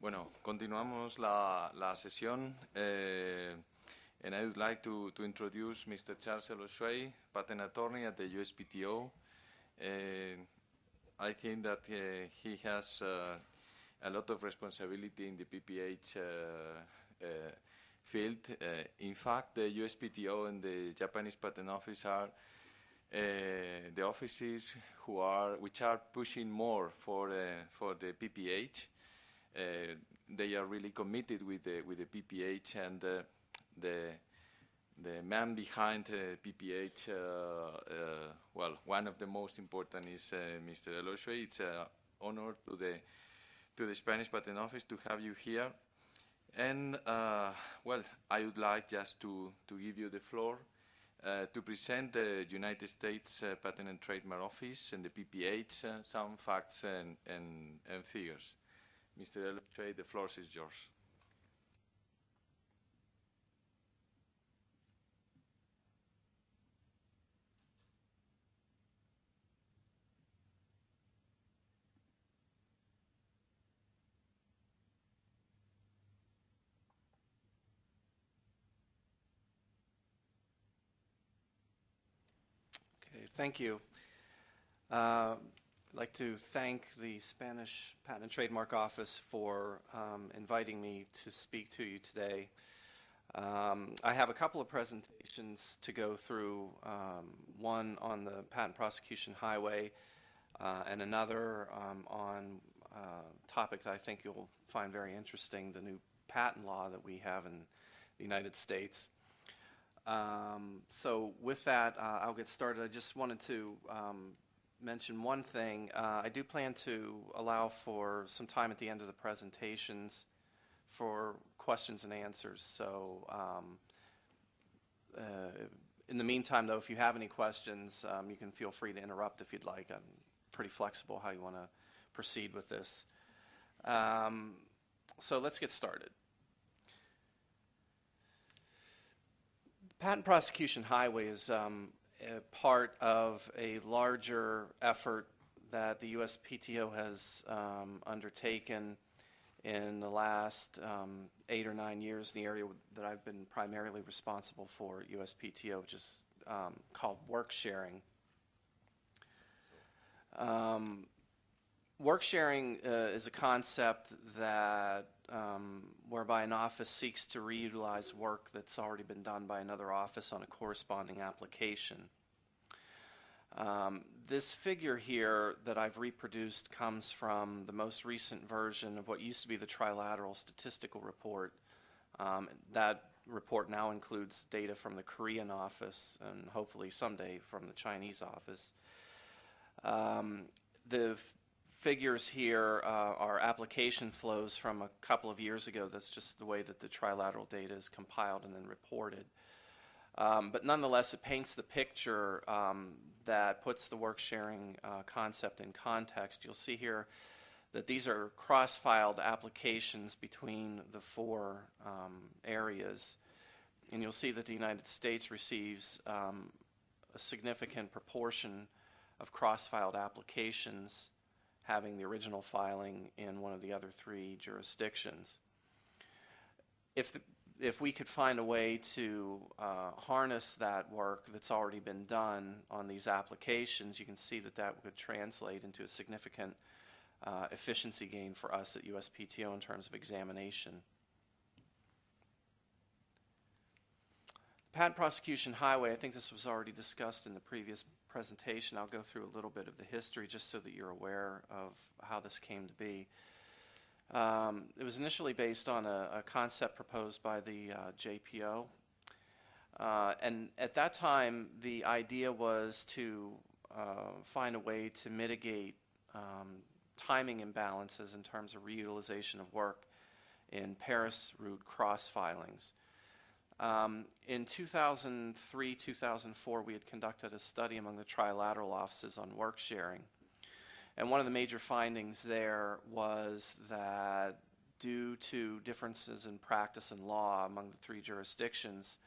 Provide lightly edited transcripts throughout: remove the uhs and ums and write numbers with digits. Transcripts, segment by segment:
Bueno, continuamos la sesión. And I would like to introduce Mr. Charles Eloshway, patent attorney at the USPTO. I think that he has a lot of responsibility in the PPH field. In fact, the USPTO and the Japanese Patent Office are the offices which are pushing more for the PPH. They are really committed with the PPH, and the man behind PPH, well, one of the most important is Mr. Eloshway. It's an honor to the Spanish Patent Office to have you here. And well, I would like just to give you the floor to present the United States Patent and Trademark Office and the PPH, some facts and figures. Mr. Eloshway, the floor is yours. Okay, thank you. I'd like to thank the Spanish Patent and Trademark Office for inviting me to speak to you today. I have a couple of presentations to go through, one on the patent prosecution highway and another on a topic that I think you'll find very interesting, the new patent law that we have in the United States. So with that, I'll get started. I just wanted to mention one thing. I do plan to allow for some time at the end of the presentations for questions and answers. So in the meantime, though, if you have any questions, you can feel free to interrupt if you'd like. I'm pretty flexible how you want to proceed with this. So let's get started. Patent prosecution highway is a part of a larger effort that the USPTO has undertaken in the last 8 or 9 years in the area that I've been primarily responsible for at USPTO, which is called work sharing. Work sharing is a concept that whereby an office seeks to reutilize work that's already been done by another office on a corresponding application. This figure here that I've reproduced comes from the most recent version of what used to be the Trilateral Statistical Report. That report now includes data from the Korean office and hopefully someday from the Chinese office. The figures here are application flows from a couple of years ago. That's just the way that the trilateral data is compiled and then reported. But nonetheless, it paints the picture that puts the work sharing concept in context. You'll see here that these are cross-filed applications between the four areas. And you'll see that the United States receives a significant proportion of cross-filed applications having the original filing in one of the other three jurisdictions. If we could find a way to harness that work that's already been done on these applications, you can see that that would translate into a significant efficiency gain for us at USPTO in terms of examination. Patent prosecution highway, I think this was already discussed in the previous presentation. I'll go through a little bit of the history just so that you're aware of how this came to be. It was initially based on a concept proposed by the JPO. And at that time, the idea was to find a way to mitigate timing imbalances in terms of reutilization of work in Paris route cross-filings. In 2003, 2004, we had conducted a study among the trilateral offices on work sharing. And one of the major findings there was that due to differences in practice and law among the three jurisdictions,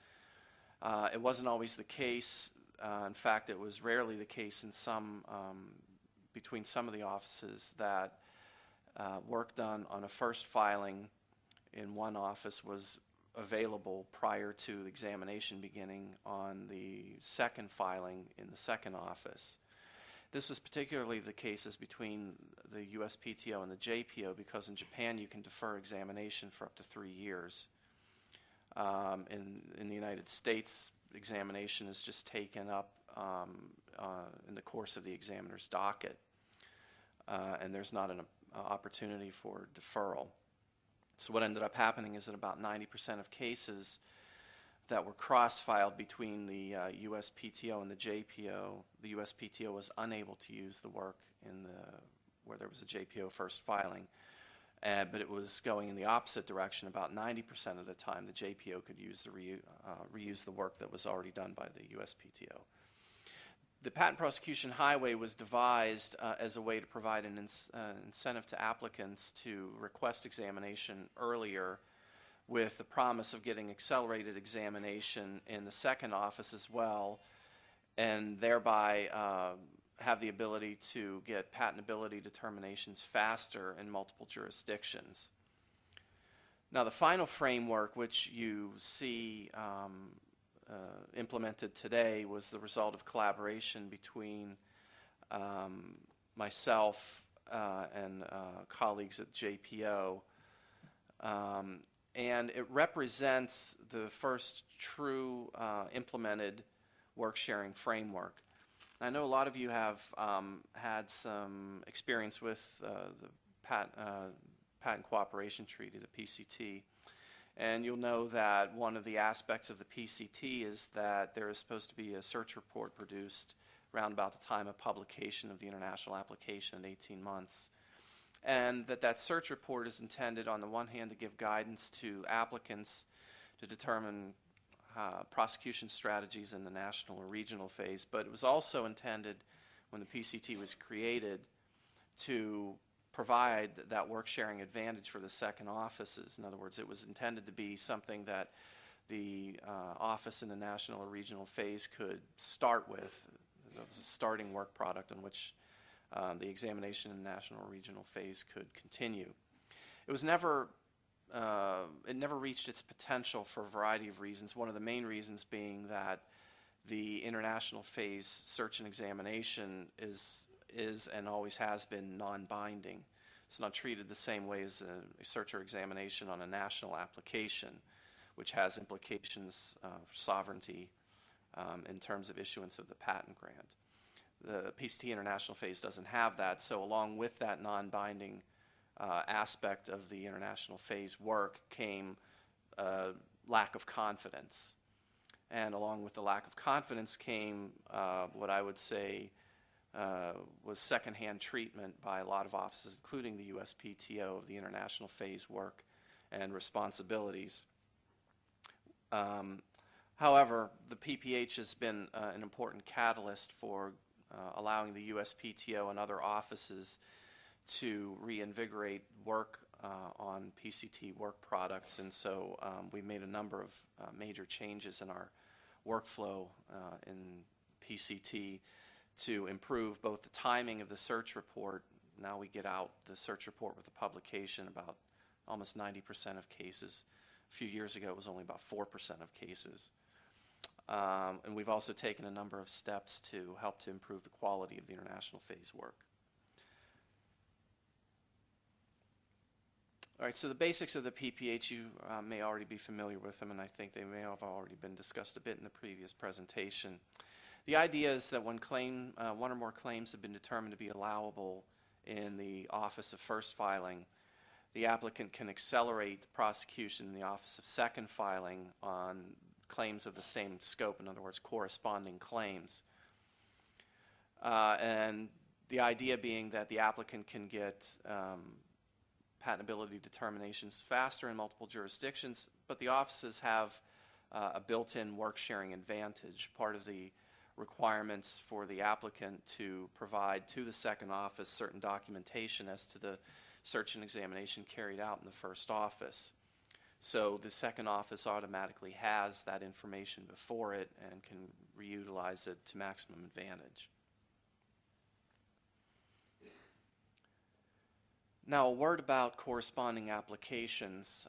it wasn't always the case. In fact, it was rarely the case in between some of the offices that work done on a first filing in one office was available prior to the examination beginning on the second filing in the second office. This was particularly the cases between the USPTO and the JPO, because in Japan you can defer examination for up to 3 years. In the United States, examination is just taken up in the course of the examiner's docket, and there's not an opportunity for deferral. So what ended up happening is that about 90% of cases that were cross-filed between the USPTO and the JPO, the USPTO was unable to use the work in where there was a JPO first filing, but it was going in the opposite direction. About 90% of the time, the JPO could use reuse the work that was already done by the USPTO. The patent prosecution highway was devised as a way to provide an incentive to applicants to request examination earlier, with the promise of getting accelerated examination in the second office as well, and thereby have the ability to get patentability determinations faster in multiple jurisdictions. Now, the final framework, which you see implemented today, was the result of collaboration between myself and colleagues at JPO, and it represents the first true implemented work-sharing framework. I know a lot of you have had some experience with the Patent Cooperation Treaty, the PCT, and you'll know that one of the aspects of the PCT is that there is supposed to be a search report produced around about the time of publication of the international application in 18 months. And that search report is intended, on the one hand, to give guidance to applicants to determine prosecution strategies in the national or regional phase, but it was also intended, when the PCT was created, to provide that work-sharing advantage for the second offices. In other words, it was intended to be something that the office in the national or regional phase could start with. It was a starting work product on which the examination in the national or regional phase could continue. It was never reached its potential for a variety of reasons. One of the main reasons being that the international phase search and examination is and always has been non-binding. It's not treated the same way as a search or examination on a national application, which has implications for sovereignty in terms of issuance of the patent grant. The PCT international phase doesn't have that, so along with that non-binding aspect of the international phase work came lack of confidence. And along with the lack of confidence came what I would say was secondhand treatment by a lot of offices, including the USPTO, of the international phase work and responsibilities. However, the PPH has been an important catalyst for allowing the USPTO and other offices to reinvigorate work on PCT work products, and so we've made a number of major changes in our workflow in PCT to improve both the timing of the search report. Now we get out the search report with the publication about almost 90% of cases. A few years ago it was only about 4% of cases. And we've also taken a number of steps to help to improve the quality of the international phase work. All right, so the basics of the PPH, you may already be familiar with them, and I think they may have already been discussed a bit in the previous presentation. The idea is that when one or more claims have been determined to be allowable in the office of first filing, the applicant can accelerate the prosecution in the office of second filing on claims of the same scope, in other words, corresponding claims. And the idea being that the applicant can get patentability determinations faster in multiple jurisdictions, but the offices have a built-in work-sharing advantage. Part of the requirements for the applicant to provide to the second office certain documentation as to the search and examination carried out in the first office. So the second office automatically has that information before it and can reutilize it to maximum advantage. Now, a word about corresponding applications.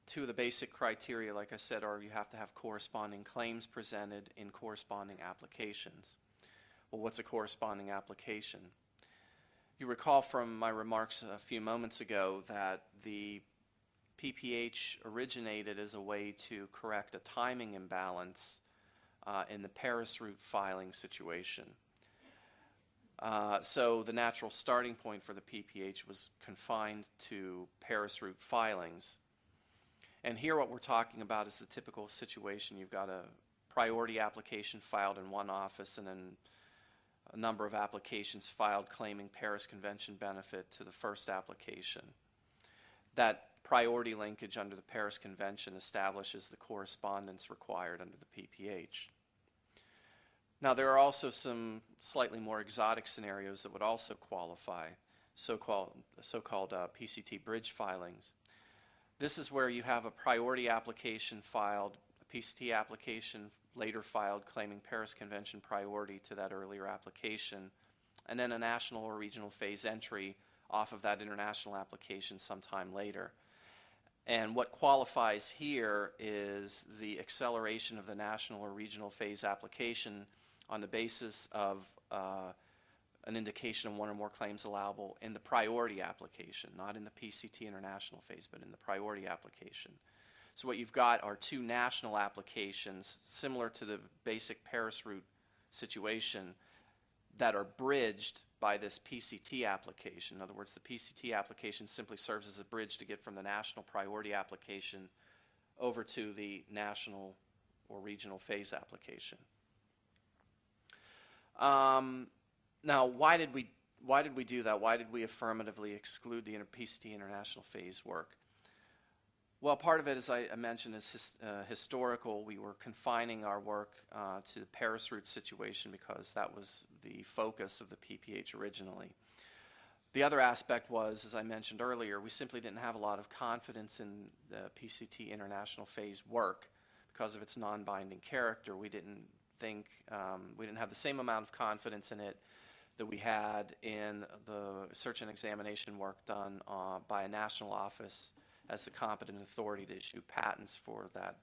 Two of the basic criteria, like I said, are you have to have corresponding claims presented in corresponding applications. Well, what's a corresponding application? You recall from my remarks a few moments ago that the PPH originated as a way to correct a timing imbalance in the Paris route filing situation. So the natural starting point for the PPH was confined to Paris route filings. And here what we're talking about is the typical situation. You've got a priority application filed in one office and then a number of applications filed claiming Paris Convention benefit to the first application. That priority linkage under the Paris Convention establishes the correspondence required under the PPH. Now, there are also some slightly more exotic scenarios that would also qualify, so-called PCT bridge filings. This is where you have a priority application filed, a PCT application later filed claiming Paris Convention priority to that earlier application, and then a national or regional phase entry off of that international application sometime later. And what qualifies here is the acceleration of the national or regional phase application on the basis of an indication of one or more claims allowable in the priority application, not in the PCT international phase, but in the priority application. So what you've got are two national applications similar to the basic Paris route situation that are bridged by this PCT application. In other words, the PCT application simply serves as a bridge to get from the national priority application over to the national or regional phase application. Now, why did we do that? Why did we affirmatively exclude the PCT international phase work? Well, part of it, as I mentioned, is historical. We were confining our work to the Paris route situation because that was the focus of the PPH originally. The other aspect was, as I mentioned earlier, we simply didn't have a lot of confidence in the PCT international phase work because of its non-binding character. We didn't think, we didn't have the same amount of confidence in it that we had in the search and examination work done by a national office as the competent authority to issue patents for that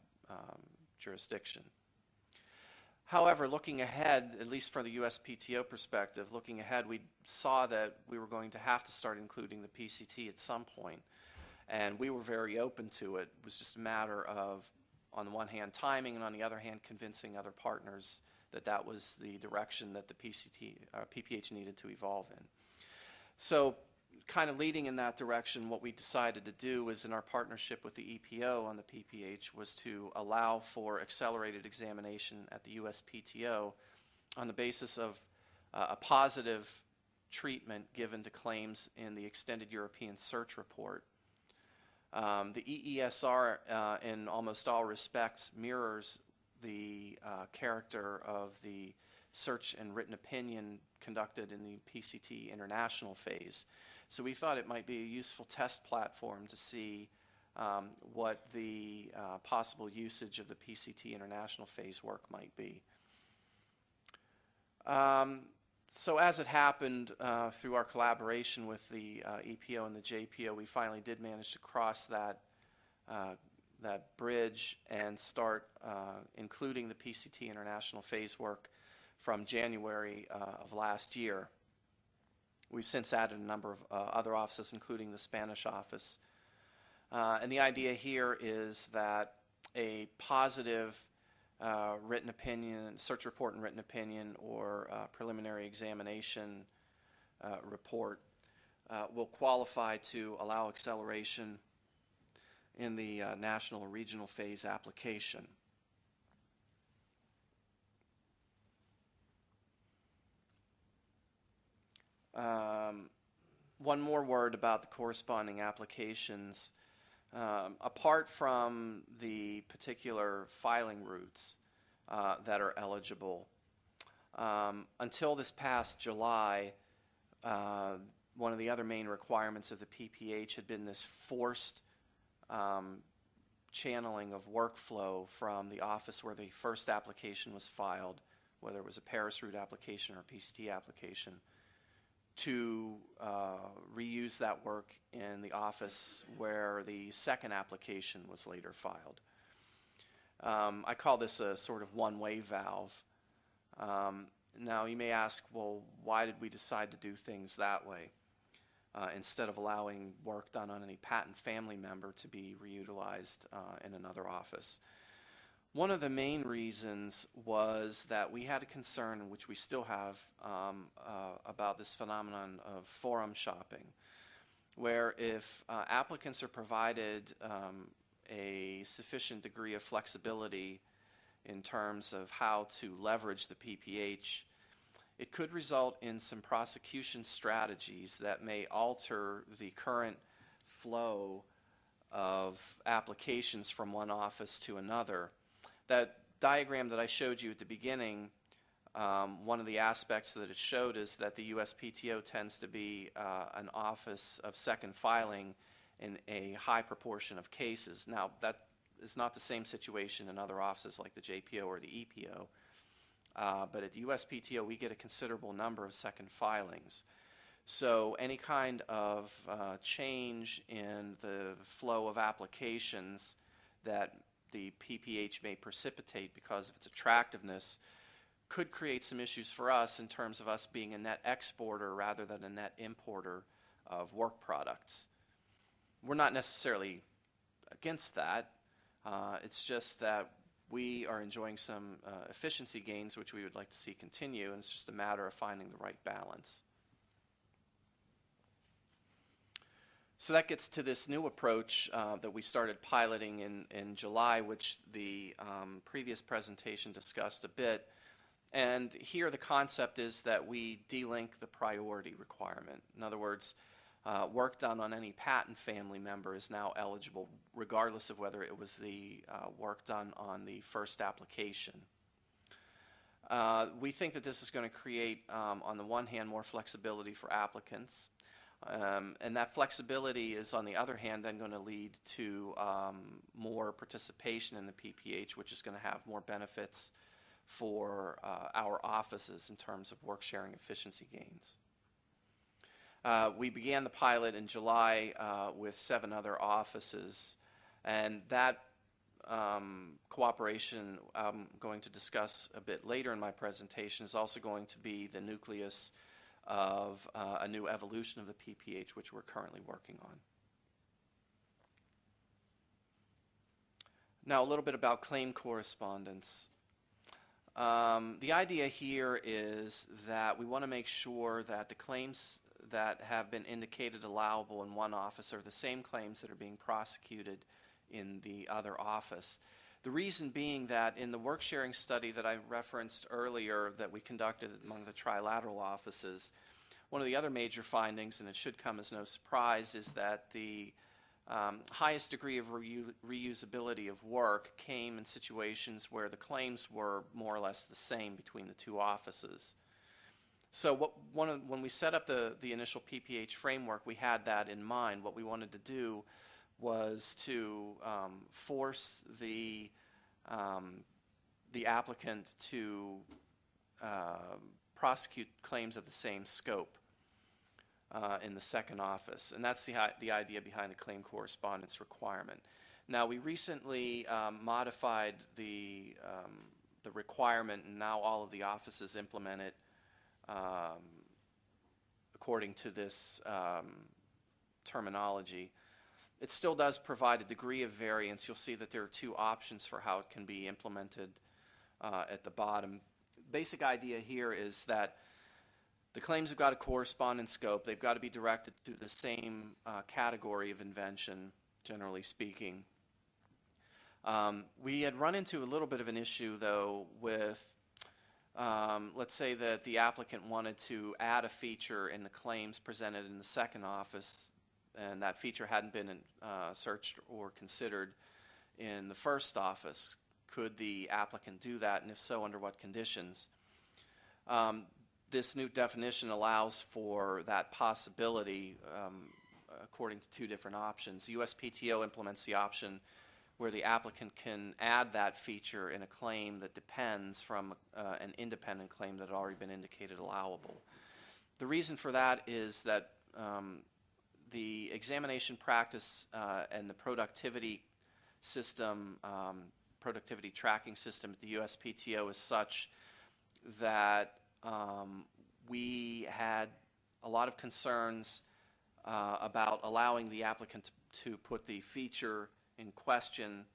jurisdiction. However, looking ahead, at least from the USPTO perspective, looking ahead, we saw that we were going to have to start including the PCT at some point, and we were very open to it. It was just a matter of, on the one hand, timing, and on the other hand, convincing other partners that that was the direction that the PPH needed to evolve in. So, kind of leading in that direction, what we decided to do was, in our partnership with the EPO on the PPH, was to allow for accelerated examination at the USPTO on the basis of a positive treatment given to claims in the Extended European Search Report. The EESR, in almost all respects, mirrors the character of the search and written opinion conducted in the PCT international phase. So we thought it might be a useful test platform to see what the possible usage of the PCT international phase work might be. So as it happened through our collaboration with the EPO and the JPO, we finally did manage to cross that bridge and start including the PCT international phase work from January of last year. We've since added a number of other offices, including the Spanish office. And the idea here is that a positive written opinion, search report and written opinion, or preliminary examination report will qualify to allow acceleration in the national or regional phase application. One more word about the corresponding applications. Apart from the particular filing routes that are eligible, until this past July, one of the other main requirements of the PPH had been this forced channeling of workflow from the office where the first application was filed, whether it was a Paris route application or a PCT application, to reuse that work in the office where the second application was later filed. I call this a sort of one-way valve. Now you may ask, well, why did we decide to do things that way instead of allowing work done on any patent family member to be reutilized in another office? One of the main reasons was that we had a concern, which we still have, about this phenomenon of forum shopping, where if applicants are provided a sufficient degree of flexibility in terms of how to leverage the PPH, it could result in some prosecution strategies that may alter the current flow of applications from one office to another. That diagram that I showed you at the beginning, one of the aspects that it showed is that the USPTO tends to be an office of second filing in a high proportion of cases. Now, that is not the same situation in other offices like the JPO or the EPO, but at the USPTO we get a considerable number of second filings. So any kind of change in the flow of applications that the PPH may precipitate because of its attractiveness could create some issues for us in terms of us being a net exporter rather than a net importer of work products. We're not necessarily against that. It's just that we are enjoying some efficiency gains which we would like to see continue, and it's just a matter of finding the right balance. So that gets to this new approach that we started piloting in July, which the previous presentation discussed a bit. And here the concept is that we delink the priority requirement. In other words, work done on any patent family member is now eligible regardless of whether it was the work done on the first application. We think that this is going to create, on the one hand, more flexibility for applicants. And that flexibility is, on the other hand, then going to lead to more participation in the PPH, which is going to have more benefits for our offices in terms of work sharing efficiency gains. We began the pilot in July with 7 other offices, and that cooperation I'm going to discuss a bit later in my presentation is also going to be the nucleus of a new evolution of the PPH, which we're currently working on. Now a little bit about claim correspondence. The idea here is that we want to make sure that the claims that have been indicated allowable in one office are the same claims that are being prosecuted in the other office. The reason being that in the work sharing study that I referenced earlier that we conducted among the trilateral offices, one of the other major findings, and it should come as no surprise, is that the highest degree of reusability of work came in situations where the claims were more or less the same between the 2 offices. So when we set up the initial PPH framework, we had that in mind. What we wanted to do was to force the applicant to prosecute claims of the same scope in the second office, and that's the idea behind the claim correspondence requirement. Now we recently modified the requirement, and now all of the offices implement it according to this terminology. It still does provide a degree of variance. You'll see that there are 2 options for how it can be implemented at the bottom. Basic idea here is that the claims have got a corresponding scope. They've got to be directed to the same category of invention, generally speaking. We had run into a little bit of an issue, though, with let's say that the applicant wanted to add a feature in the claims presented in the second office, and that feature hadn't been searched or considered in the first office. Could the applicant do that, and if so, under what conditions? This new definition allows for that possibility according to 2 different options. USPTO implements the option where the applicant can add that feature in a claim that depends from an independent claim that had already been indicated allowable. The reason for that is that the examination practice and the productivity system, productivity tracking system at the USPTO is such that we had a lot of concerns about allowing the applicant to put the feature in question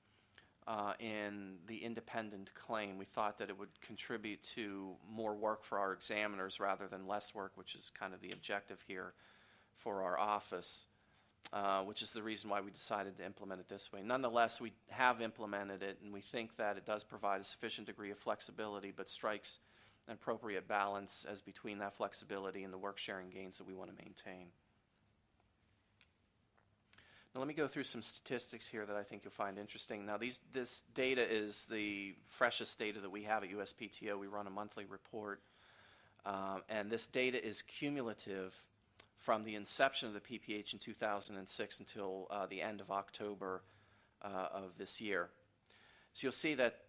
in the independent claim. We thought that it would contribute to more work for our examiners rather than less work, which is kind of the objective here for our office, which is the reason why we decided to implement it this way. Nonetheless, we have implemented it, and we think that it does provide a sufficient degree of flexibility, but strikes an appropriate balance as between that flexibility and the work-sharing gains that we want to maintain. Now let me go through some statistics here that I think you'll find interesting. Now this data is the freshest data that we have at USPTO. We run a monthly report, and this data is cumulative from the inception of the PPH in 2006 until the end of October of this year. So you'll see that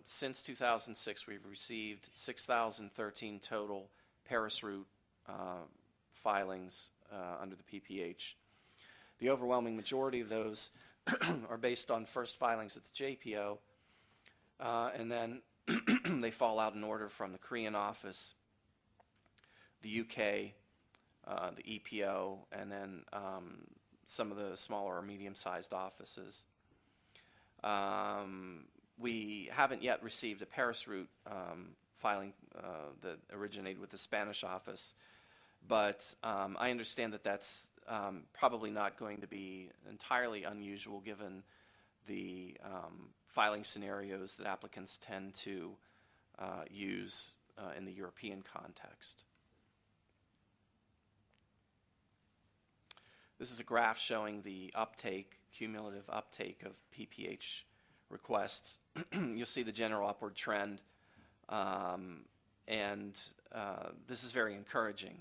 since 2006 we've received 6,013 total Paris route filings under the PPH. The overwhelming majority of those are based on first filings at the JPO, and then they fall out in order from the Korean office, the UK, the EPO, and then some of the smaller or medium-sized offices. We haven't yet received a Paris route filing that originated with the Spanish office, but I understand that that's probably not going to be entirely unusual given the filing scenarios that applicants tend to use in the European context. This is a graph showing the uptake, cumulative uptake of PPH requests. You'll see the general upward trend, and this is very encouraging.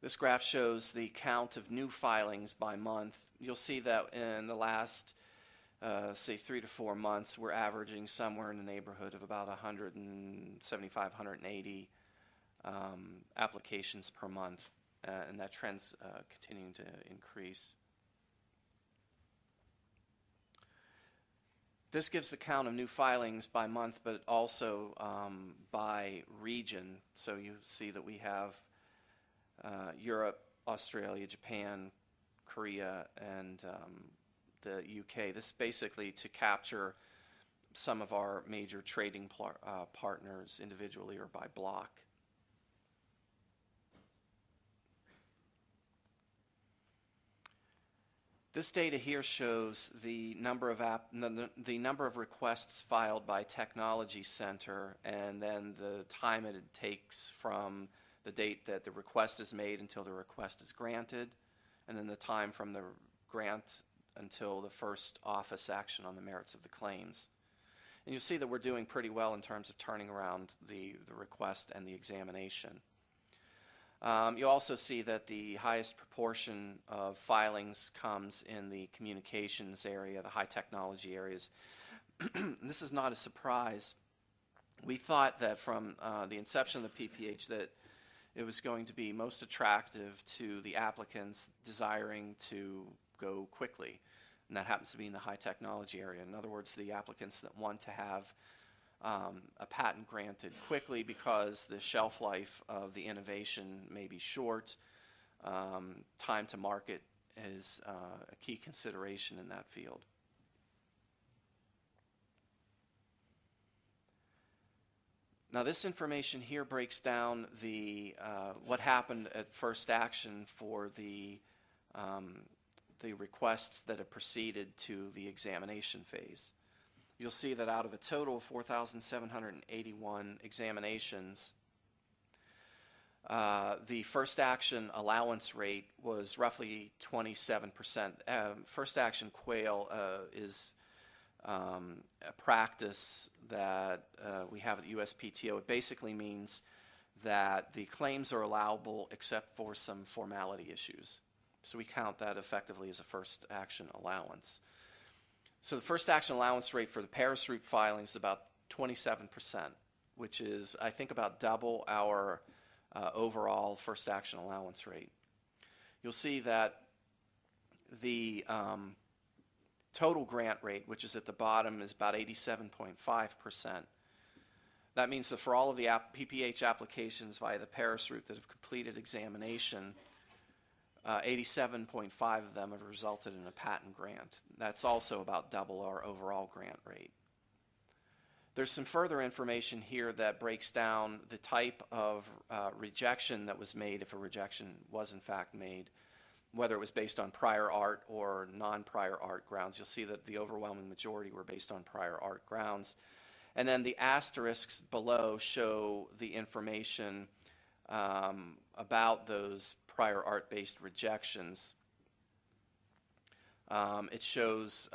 This graph shows the count of new filings by month. You'll see that in the last, say, 3 to 4 months, we're averaging somewhere in the neighborhood of about 175, 180 applications per month, and that trend's continuing to increase. This gives the count of new filings by month, but also by region. So you see that we have Europe, Australia, Japan, Korea, and the UK. This is basically to capture some of our major trading partners individually or by block. This data here shows the number of requests filed by Technology Center, and then the time it takes from the date that the request is made until the request is granted, and then the time from the grant until the first office action on the merits of the claims. And you'll see that we're doing pretty well in terms of turning around the request and the examination. You'll also see that the highest proportion of filings comes in the communications area, the high technology areas. This is not a surprise. We thought that from the inception of the PPH that it was going to be most attractive to the applicants desiring to go quickly, and that happens to be in the high technology area. In other words, the applicants that want to have a patent granted quickly because the shelf life of the innovation may be short. Time to market is a key consideration in that field. Now this information here breaks down the what happened at first action for the requests that have proceeded to the examination phase. You'll see that out of a total of 4,781 examinations, the first action allowance rate was roughly 27%. First action quail is a practice that we have at the USPTO. It basically means that the claims are allowable except for some formality issues. So we count that effectively as a first action allowance. So the first action allowance rate for the Paris route filings is about 27%, which is, I think, about double our overall first action allowance rate. You'll see that the total grant rate, which is at the bottom, is about 87.5%. That means that for all of the PPH applications via the Paris route that have completed examination, 87.5 of them have resulted in a patent grant. That's also about double our overall grant rate. There's some further information here that breaks down the type of rejection that was made, if a rejection was in fact made, whether it was based on prior art or non-prior art grounds. You'll see that the overwhelming majority were based on prior art grounds. And then the asterisks below show the information about those prior art-based rejections. It shows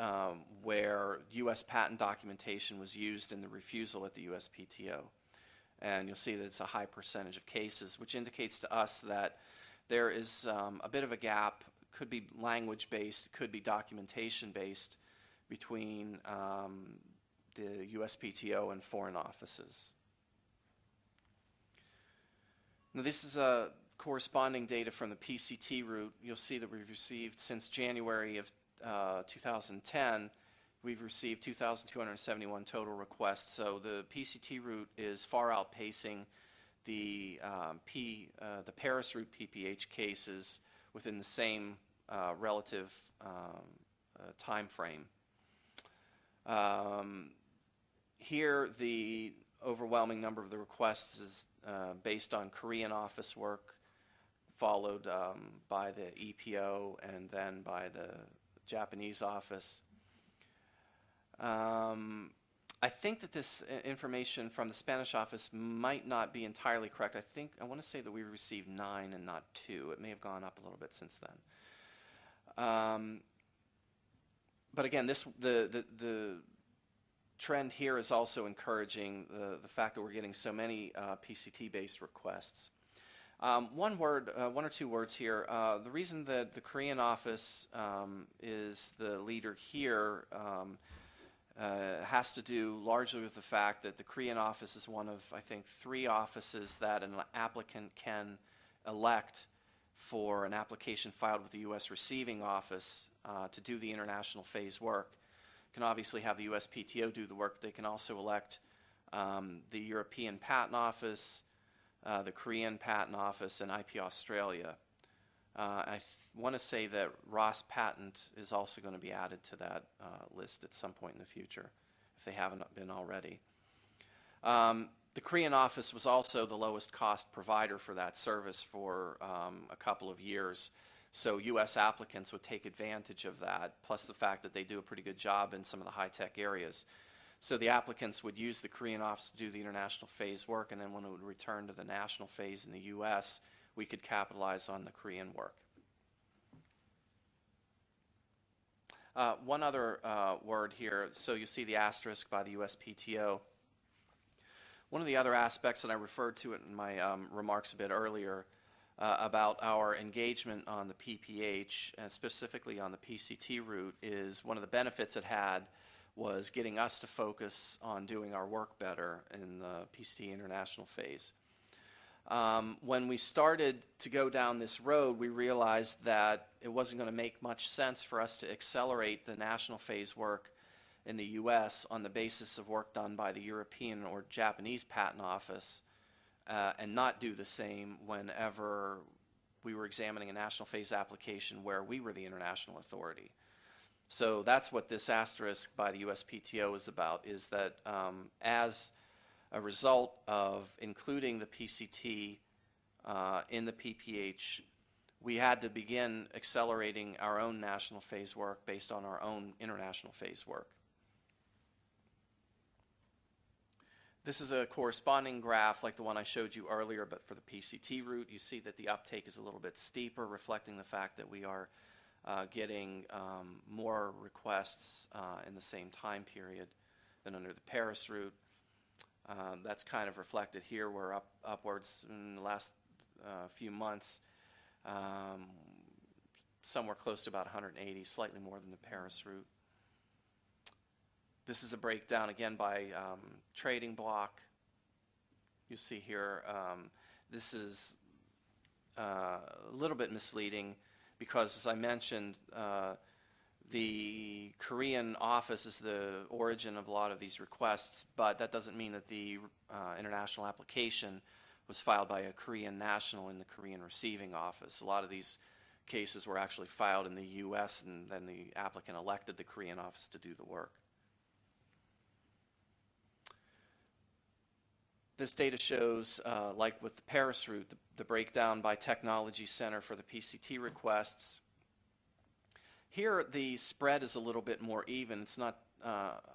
where U.S. patent documentation was used in the refusal at the USPTO. And you'll see that it's a high percentage of cases, which indicates to us that there is a bit of a gap, could be language-based, could be documentation-based, between the USPTO and foreign offices. Now, this is a corresponding data from the PCT route. You'll see that we've received, since January of 2010, we've received 2,271 total requests. So the PCT route is far outpacing the Paris route PPH cases within the same relative time frame. Here, the overwhelming number of the requests is based on Korean office work, followed by the EPO and then by the Japanese office. I think that this information from the Spanish office might not be entirely correct. I want to say that we received 9 and not 2. It may have gone up a little bit since then. But again, the trend here is also encouraging, the fact that we're getting so many PCT-based requests. One or two words here. The reason that the Korean office is the leader here has to do largely with the fact that the Korean office is one of, I think, 3 offices that an applicant can elect for an application filed with the U.S. receiving office to do the international phase work. Can obviously have the USPTO do the work. They can also elect the European Patent Office, the Korean Patent Office, and IP Australia. I want to say that Ross Patent is also going to be added to that list at some point in the future, if they haven't been already. The Korean office was also the lowest cost provider for that service for a couple of years. So U.S. applicants would take advantage of that, plus the fact that they do a pretty good job in some of the high-tech areas. So the applicants would use the Korean office to do the international phase work, and then when it would return to the national phase in the U.S., we could capitalize on the Korean work. One other word here. So you see the asterisk by the USPTO. One of the other aspects that I referred to in my remarks a bit earlier about our engagement on the PPH, and specifically on the PCT route, is one of the benefits it had was getting us to focus on doing our work better in the PCT international phase. When we started to go down this road, we realized that it wasn't going to make much sense for us to accelerate the national phase work in the U.S. on the basis of work done by the European or Japanese Patent Office and not do the same whenever we were examining a national phase application where we were the international authority. So that's what this asterisk by the USPTO is about, is that as a result of including the PCT in the PPH, we had to begin accelerating our own national phase work based on our own international phase work. This is a corresponding graph like the one I showed you earlier, but for the PCT route. You see that the uptake is a little bit steeper, reflecting the fact that we are getting more requests in the same time period than under the Paris route. That's kind of reflected here. We're upwards in the last few months, somewhere close to about 180, slightly more than the Paris route. This is a breakdown again by trading block. You see here, this is a little bit misleading because, as I mentioned, the Korean office is the origin of a lot of these requests, but that doesn't mean that the international application was filed by a Korean national in the Korean receiving office. A lot of these cases were actually filed in the U.S., and then the applicant elected the Korean office to do the work. This data shows, like with the Paris route, the breakdown by technology center for the PCT requests. Here, the spread is a little bit more even. It's not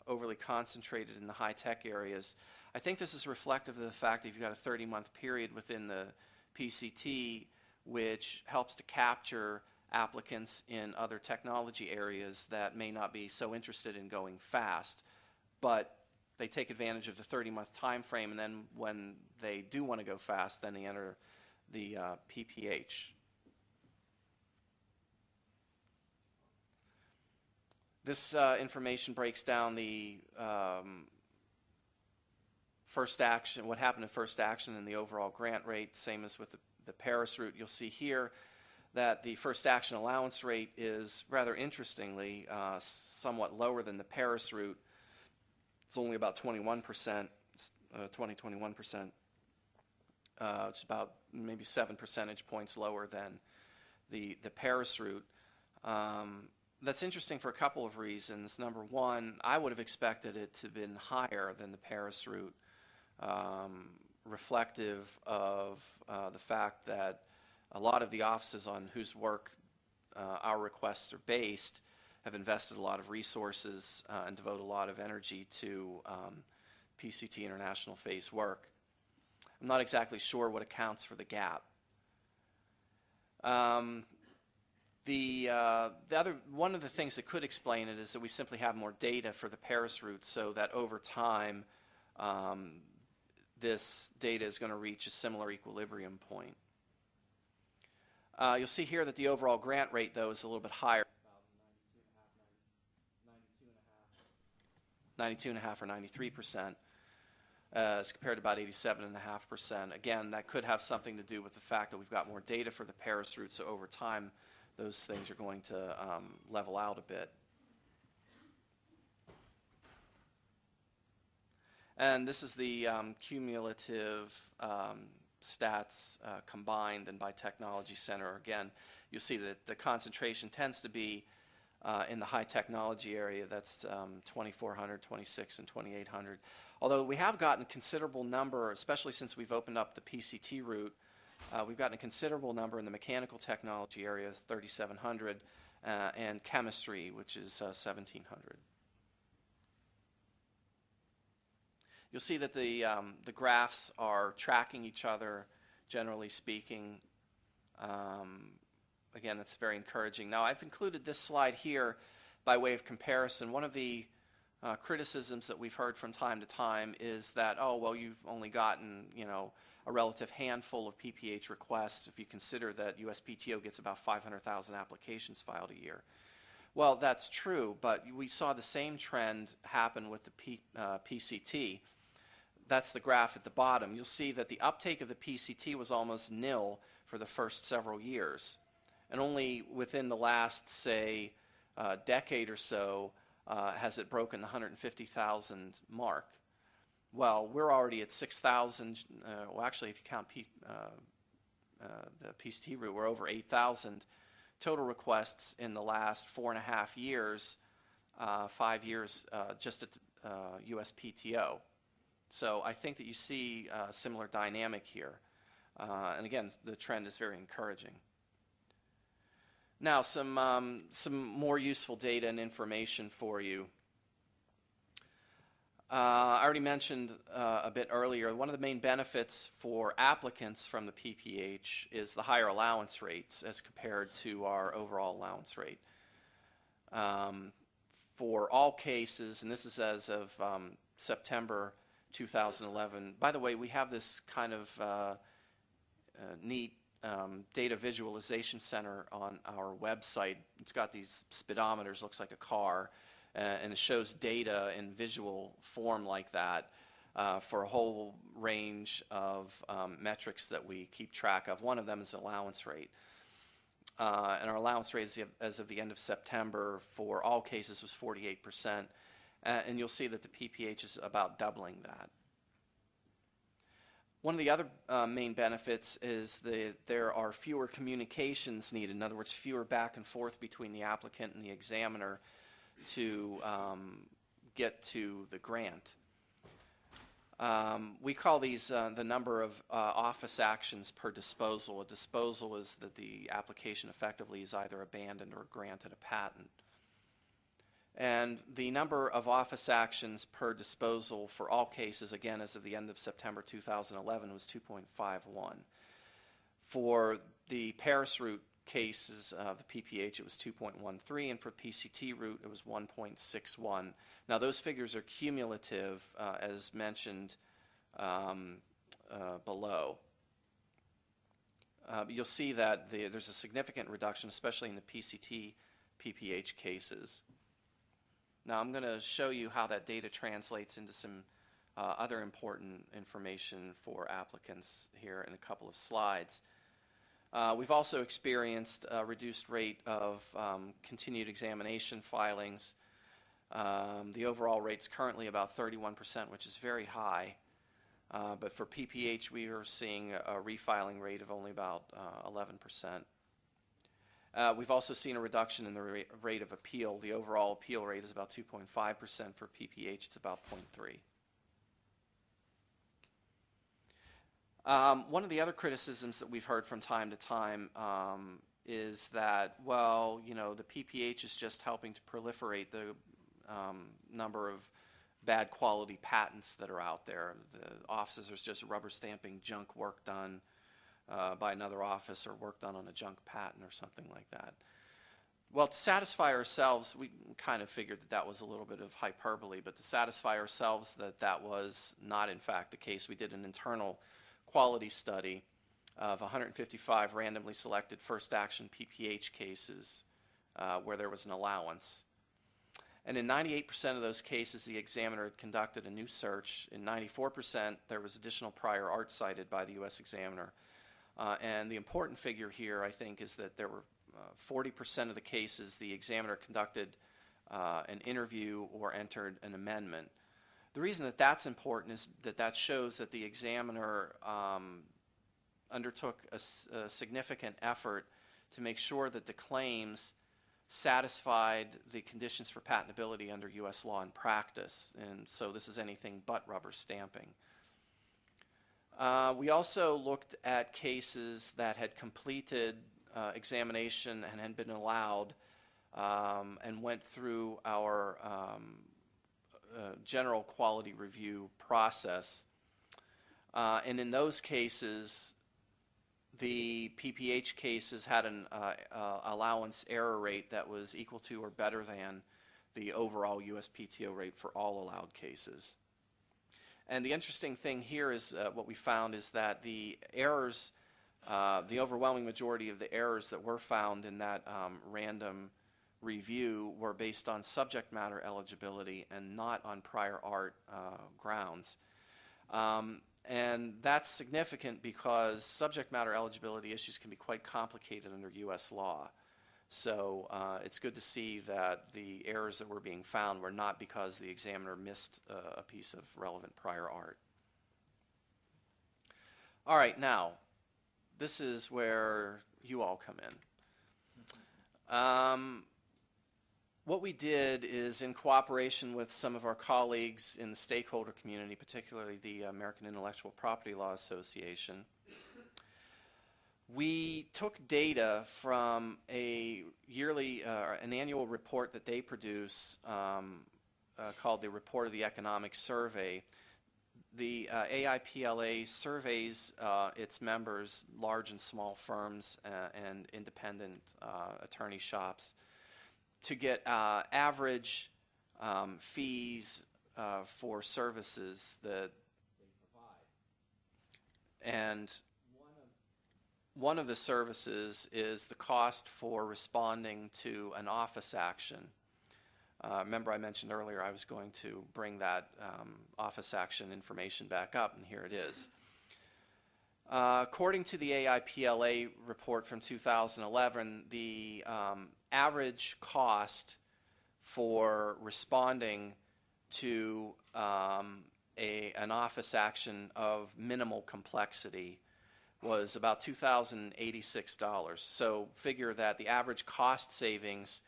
overly concentrated in the high-tech areas. I think this is reflective of the fact that you've got a 30-month period within the PCT, which helps to capture applicants in other technology areas that may not be so interested in going fast, but they take advantage of the 30-month time frame, and then when they do want to go fast, then they enter the PPH. This information breaks down the first action, what happened in first action and the overall grant rate, same as with the Paris route. You'll see here that the first action allowance rate is rather interestingly somewhat lower than the Paris route. It's only about 21%, 21%. It's about maybe 7 percentage points lower than the Paris route. That's interesting for a couple of reasons. Number one, I would have expected it to have been higher than the Paris route, reflective of the fact that a lot of the offices on whose work our requests are based have invested a lot of resources and devote a lot of energy to PCT International phase work. I'm not exactly sure what accounts for the gap. One of the things that could explain it is that we simply have more data for the Paris route, so that over time this data is going to reach a similar equilibrium point. You'll see here that the overall grant rate, though, is a little bit higher. 92.5 or 93%, as compared to about 87.5%. Again, that could have something to do with the fact that we've got more data for the Paris route, so over time those things are going to level out a bit. And this is the cumulative stats combined and by technology center. Again, you'll see that the concentration tends to be in the high technology area. That's 2,400, 26, and 2,800. Although we have gotten a considerable number, especially since we've opened up the PCT route, we've gotten a considerable number in the mechanical technology area, 3,700, and chemistry, which is 1,700. You'll see that the graphs are tracking each other, generally speaking. Again, that's very encouraging. Now, I've included this slide here by way of comparison. One of the criticisms that we've heard from time to time is that, oh, well, you've only gotten, a relative handful of PPH requests if you consider that USPTO gets about 500,000 applications filed a year. Well, that's true, but we saw the same trend happen with the PCT. That's the graph at the bottom. You'll see that the uptake of the PCT was almost nil for the first several years. And only within the last, say, decade or so has it broken the 150,000 mark. Well, we're already at 6,000. Well, actually, if you count the PCT route, we're over 8,000 total requests in the last 4.5 years, 5 years just at USPTO. So I think that you see a similar dynamic here. And again, the trend is very encouraging. Now, some more useful data and information for you. I already mentioned a bit earlier, one of the main benefits for applicants from the PPH is the higher allowance rates as compared to our overall allowance rate. For all cases, and this is as of September 2011. By the way, we have this kind of neat data visualization center on our website. It's got these speedometers, looks like a car, and it shows data in visual form like that for a whole range of metrics that we keep track of. One of them is allowance rate. And our allowance rate as of the end of September for all cases was 48%. And you'll see that the PPH is about doubling that. One of the other main benefits is that there are fewer communications needed. In other words, fewer back and forth between the applicant and the examiner to get to the grant. We call these the number of office actions per disposal. A disposal is that the application effectively is either abandoned or granted a patent. And the number of office actions per disposal for all cases, again, as of the end of September 2011, was 2.51. For the Paris route cases of the PPH, it was 2.13, and for PCT route, it was 1.61. Now, those figures are cumulative, as mentioned below. You'll see that there's a significant reduction, especially in the PCT PPH cases. Now, I'm going to show you how that data translates into some other important information for applicants here in a couple of slides. We've also experienced a reduced rate of continued examination filings. The overall rate's currently about 31%, which is very high. But for PPH, we are seeing a refiling rate of only about 11%. We've also seen a reduction in the rate of appeal. The overall appeal rate is about 2.5%. For PPH, it's about 0.3. One of the other criticisms that we've heard from time to time is that, well, you know, the PPH is just helping to proliferate the number of bad quality patents that are out there. The offices are just rubber stamping junk work done by another office or work done on a junk patent or something like that. Well, to satisfy ourselves, we kind of figured that that was a little bit of hyperbole, but to satisfy ourselves that that was not in fact the case, we did an internal quality study of 155 randomly selected first action PPH cases where there was an allowance. And in 98% of those cases, the examiner had conducted a new search. In 94%, there was additional prior art cited by the U.S. examiner. And the important figure here, I think, is that there were 40% of the cases the examiner conducted an interview or entered an amendment. The reason that that's important is that that shows that the examiner undertook a significant effort to make sure that the claims satisfied the conditions for patentability under U.S. law and practice. And so this is anything but rubber stamping. We also looked at cases that had completed examination and had been allowed and went through our general quality review process. And in those cases, the PPH cases had an allowance error rate that was equal to or better than the overall USPTO rate for all allowed cases. And the interesting thing here is what we found is that the errors, the overwhelming majority of the errors that were found in that random review were based on subject matter eligibility and not on prior art grounds. And that's significant because subject matter eligibility issues can be quite complicated under U.S. law. So it's good to see that the errors that were being found were not because the examiner missed a piece of relevant prior art. All right, now, this is where you all come in. What we did is, in cooperation with some of our colleagues in the stakeholder community, particularly the American Intellectual Property Law Association, we took data from a yearly, an annual report that they produce called the Report of the Economic Survey. The AIPLA surveys its members, large and small firms and independent attorney shops, to get average fees for services that they provide. And one of the services is the cost for responding to an office action. Remember I mentioned earlier I was going to bring that office action information back up, and here it is. According to the AIPLA report from 2011, the average cost for responding to an office action of minimal complexity was about $2,086. So figure that the average cost savings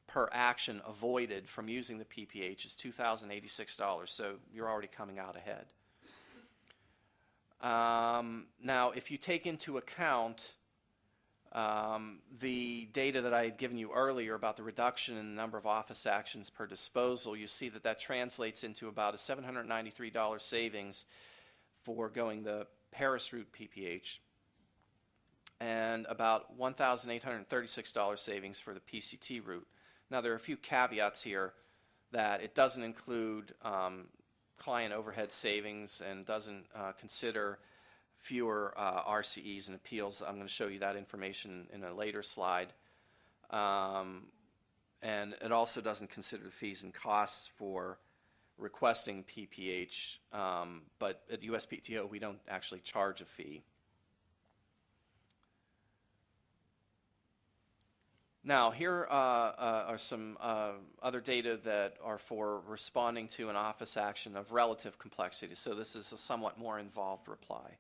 per action avoided from using the PPH is $2,086. So you're already coming out ahead. Now, if you take into account the data that I had given you earlier about the reduction in the number of office actions per disposal, you see that that translates into about a $793 savings for going the Paris route PPH and about $1,836 savings for the PCT route. Now, there are a few caveats here that it doesn't include client overhead savings and doesn't consider fewer RCEs and appeals. I'm going to show you that information in a later slide. And it also doesn't consider the fees and costs for requesting PPH, but at USPTO we don't actually charge a fee. Now, here are some other data that are for responding to an office action of relative complexity. So this is a somewhat more involved reply.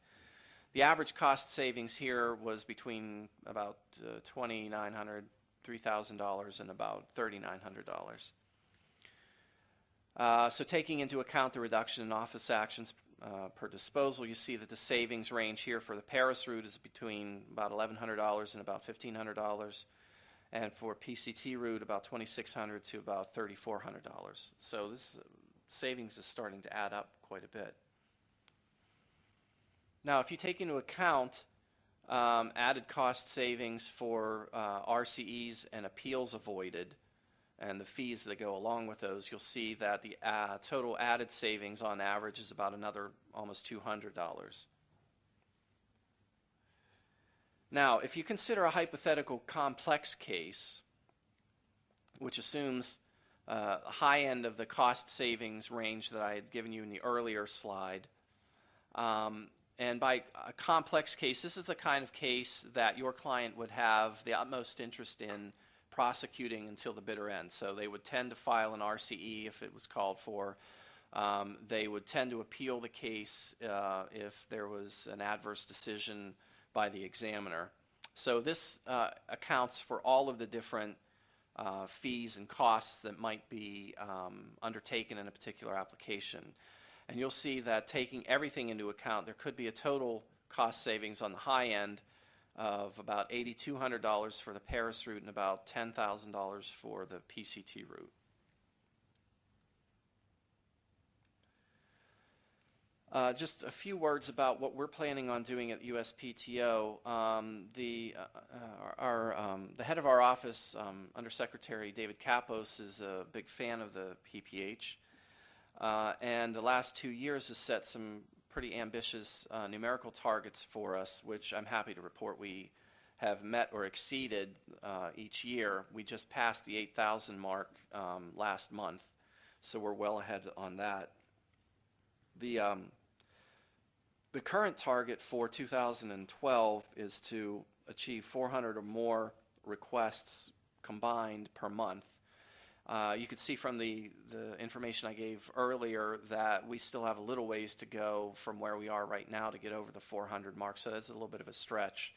The average cost savings here was between about $2,900, $3,000, and about $3,900. So taking into account the reduction in office actions per disposal, you see that the savings range here for the Paris route is between about $1,100 and about $1,500. And for PCT route, about $2,600 to about $3,400. So this savings is starting to add up quite a bit. Now, if you take into account added cost savings for RCEs and appeals avoided, and the fees that go along with those, you'll see that the total added savings on average is about another almost $200. Now, if you consider a hypothetical complex case, which assumes a high end of the cost savings range that I had given you in the earlier slide, and by a complex case, this is the kind of case that your client would have the utmost interest in prosecuting until the bitter end. So they would tend to file an RCE if it was called for. They would tend to appeal the case if there was an adverse decision by the examiner. So this accounts for all of the different fees and costs that might be undertaken in a particular application. And you'll see that taking everything into account, there could be a total cost savings on the high end of about $8,200 for the Paris route and about $10,000 for the PCT route. Just a few words about what we're planning on doing at USPTO. The head of our office, Undersecretary David Kapos, is a big fan of the PPH. And the last 2 years has set some pretty ambitious numerical targets for us, which I'm happy to report we have met or exceeded each year. We just passed the 8,000 mark last month, so we're well ahead on that. The current target for 2012 is to achieve 400 or more requests combined per month. You could see from the information I gave earlier that we still have a little ways to go from where we are right now to get over the 400 mark, so that's a little bit of a stretch.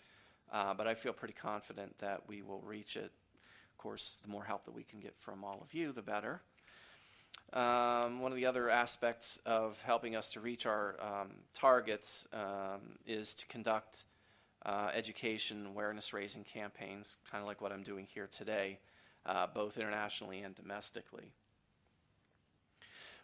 But I feel pretty confident that we will reach it. Of course, the more help that we can get from all of you, the better. One of the other aspects of helping us to reach our targets is to conduct education, awareness-raising campaigns, kind of like what I'm doing here today, both internationally and domestically.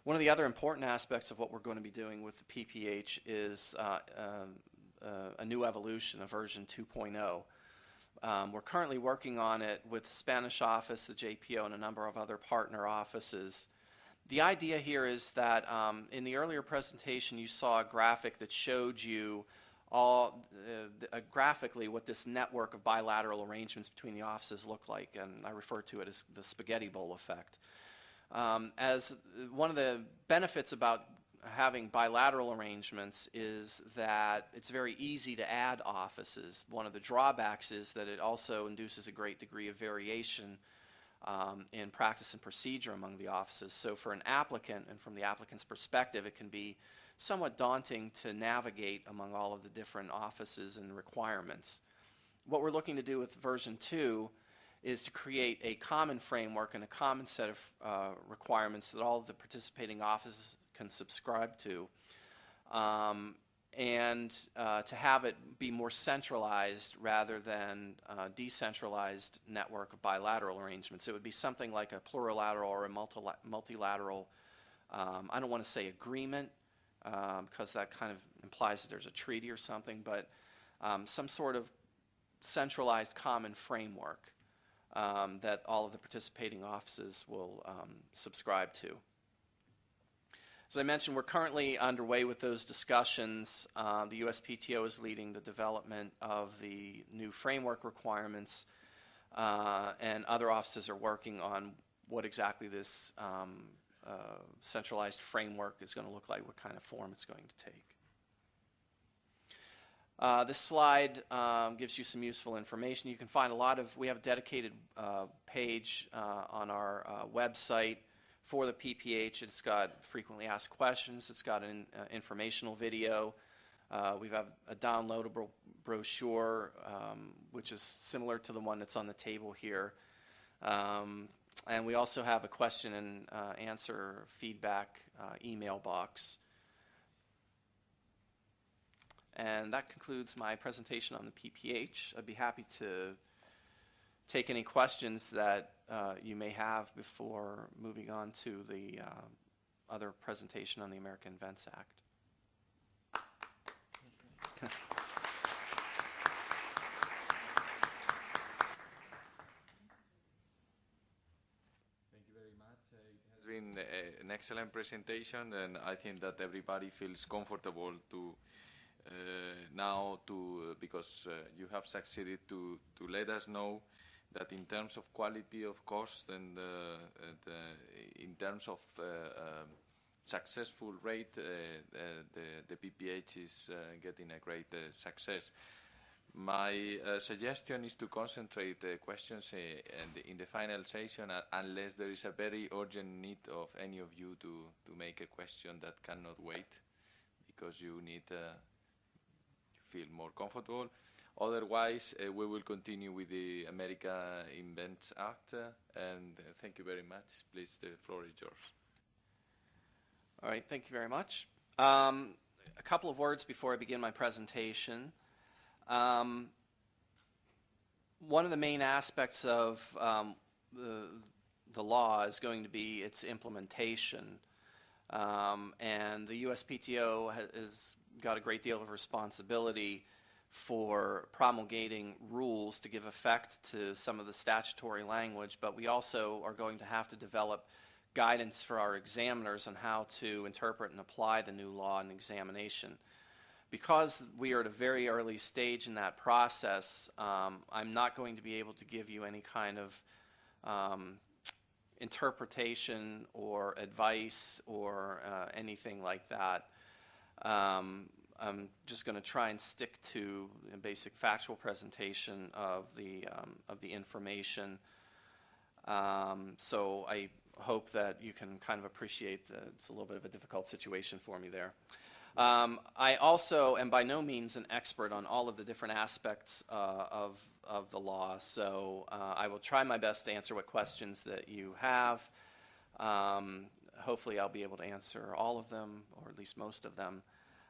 One of the other important aspects of what we're going to be doing with the PPH is a new evolution, a version 2.0. We're currently working on it with the Spanish office, the JPO, and a number of other partner offices. The idea here is that in the earlier presentation you saw a graphic that showed you graphically what this network of bilateral arrangements between the offices look like, and I refer to it as the spaghetti bowl effect. As one of the benefits about having bilateral arrangements is that it's very easy to add offices. One of the drawbacks is that it also induces a great degree of variation in practice and procedure among the offices. So for an applicant, and from the applicant's perspective, it can be somewhat daunting to navigate among all of the different offices and requirements. What we're looking to do with version 2 is to create a common framework and a common set of requirements that all of the participating offices can subscribe to, and to have it be more centralized rather than a decentralized network of bilateral arrangements. It would be something like a plurilateral or a multilateral, I don't want to say agreement, because that kind of implies that there's a treaty or something, but some sort of centralized common framework that all of the participating offices will subscribe to. As I mentioned, we're currently underway with those discussions. The USPTO is leading the development of the new framework requirements, and other offices are working on what exactly this centralized framework is going to look like, what kind of form it's going to take. This slide gives you some useful information. You can find we have a dedicated page on our website for the PPH. It's got frequently asked questions. It's got an informational video. We have a downloadable brochure, which is similar to the one that's on the table here. And we also have a question and answer feedback email box. And that concludes my presentation on the PPH. I'd be happy to take any questions that you may have before moving on to the other presentation on the American Invents Act. Thank you very much. It has been an excellent presentation, and I think that everybody feels comfortable to because you have succeeded to let us know that in terms of quality of cost and in terms of successful rate, the PPH is getting a great success. My suggestion is to concentrate the questions in the final session, unless there is a very urgent need of any of you to make a question that cannot wait, because you need feel more comfortable. Otherwise, we will continue with the America Invents Act, and thank you very much. Please, the floor is yours. All right, thank you very much. A couple of words before I begin my presentation. One of the main aspects of the law is going to be its implementation, and the USPTO has got a great deal of responsibility for promulgating rules to give effect to some of the statutory language, but we also are going to have to develop guidance for our examiners on how to interpret and apply the new law in examination. Because we are at a very early stage in that process, I'm not going to be able to give you any kind of interpretation or advice or anything like that. I'm just going to try and stick to a basic factual presentation of the information. So I hope that you can kind of appreciate that it's a little bit of a difficult situation for me there. I also am by no means an expert on all of the different aspects of the law, so I will try my best to answer what questions that you have. Hopefully I'll be able to answer all of them, or at least most of them.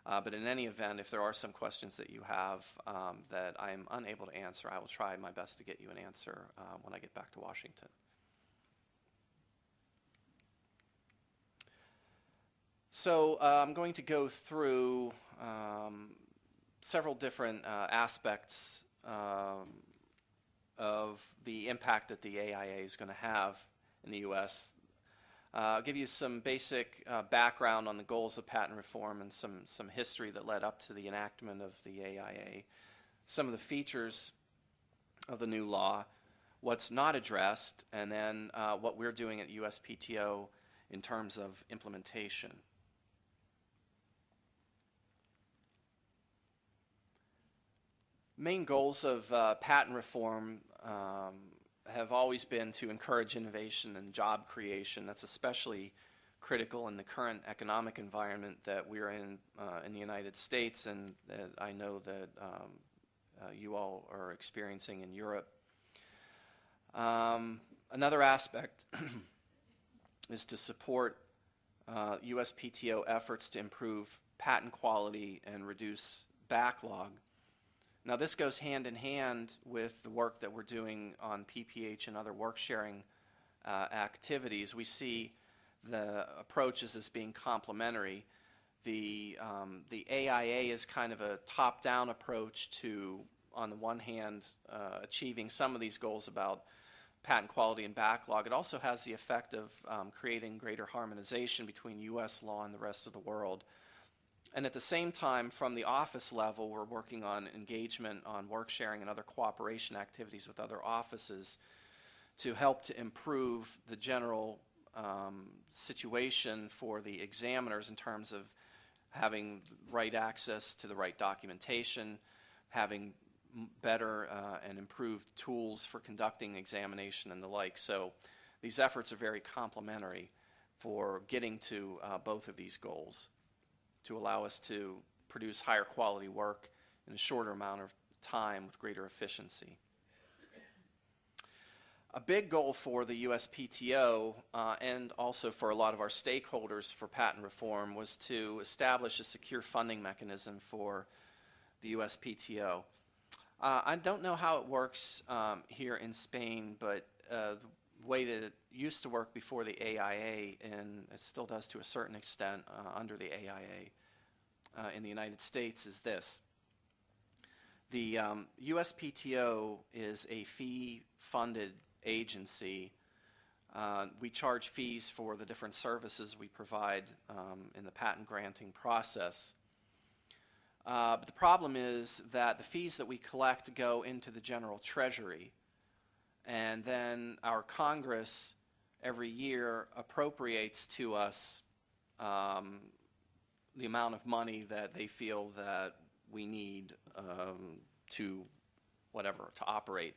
But in any event, if there are some questions that you have that I'm unable to answer, I will try my best to get you an answer when I get back to Washington. So I'm going to go through several different aspects of the impact that the AIA is going to have in the U.S. I'll give you some basic background on the goals of patent reform and some history that led up to the enactment of the AIA, some of the features of the new law, what's not addressed, and then what we're doing at USPTO in terms of implementation. Main goals of patent reform have always been to encourage innovation and job creation. That's especially critical in the current economic environment that we're in the United States, and that I know that you all are experiencing in Europe. Another aspect is to support USPTO efforts to improve patent quality and reduce backlog. Now, this goes hand in hand with the work that we're doing on PPH and other work sharing activities. We see the approaches as being complementary. The AIA is kind of a top-down approach to, on the one hand, achieving some of these goals about patent quality and backlog. It also has the effect of creating greater harmonization between U.S. law and the rest of the world. And at the same time, from the office level, we're working on engagement on work sharing and other cooperation activities with other offices to help to improve the general situation for the examiners in terms of having right access to the right documentation, having better and improved tools for conducting examination and the like. So these efforts are very complementary for getting to both of these goals, to allow us to produce higher quality work in a shorter amount of time with greater efficiency. A big goal for the USPTO and also for a lot of our stakeholders for patent reform was to establish a secure funding mechanism for the USPTO. I don't know how it works here in Spain, but the way that it used to work before the AIA, and it still does to a certain extent under the AIA in the United States, is this. The USPTO is a fee-funded agency. We charge fees for the different services we provide in the patent granting process. But the problem is that the fees that we collect go into the general treasury, and then our Congress every year appropriates to us the amount of money that they feel that we need to operate.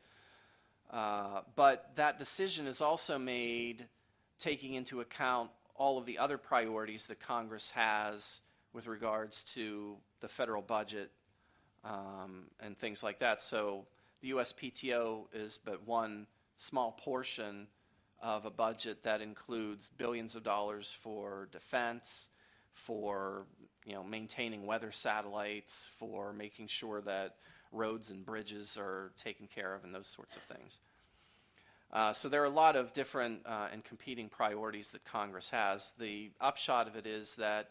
But that decision is also made taking into account all of the other priorities that Congress has with regards to the federal budget and things like that. So the USPTO is but one small portion of a budget that includes billions of dollars for defense, for maintaining weather satellites, for making sure that roads and bridges are taken care of, and those sorts of things. So there are a lot of different and competing priorities that Congress has. The upshot of it is that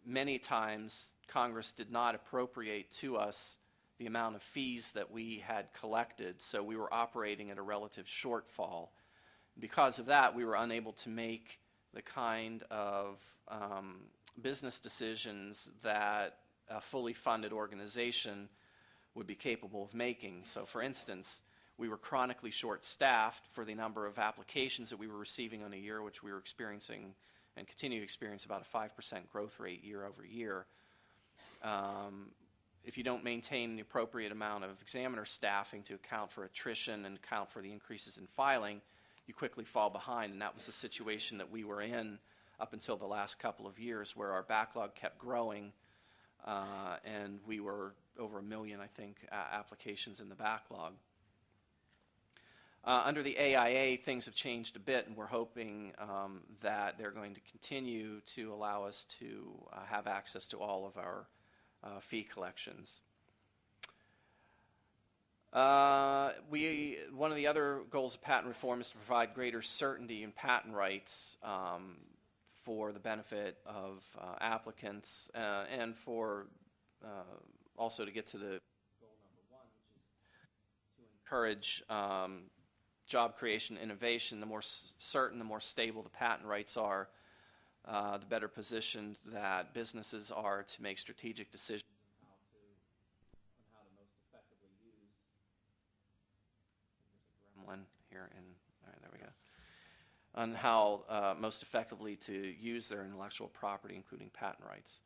many times Congress did not appropriate to us the amount of fees that we had collected, so we were operating at a relative shortfall. Because of that, we were unable to make the kind of business decisions that a fully funded organization would be capable of making. So for instance, we were chronically short-staffed for the number of applications that we were receiving on a year, which we were experiencing and continue to experience about a 5% growth rate year over year. If you don't maintain the appropriate amount of examiner staffing to account for attrition and account for the increases in filing, you quickly fall behind, and that was the situation that we were in up until the last couple of years, where our backlog kept growing, and we were over 1 million, I think, applications in the backlog. Under the AIA, things have changed a bit, and we're hoping that they're going to continue to allow us to have access to all of our fee collections. One of the other goals of patent reform is to provide greater certainty in patent rights for the benefit of applicants and for also to get to the goal number one, which is to encourage job creation and innovation. The more certain, the more stable the patent rights are, the better positioned that businesses are to make strategic decisions on how to most effectively use on how most effectively to use their intellectual property, including patent rights.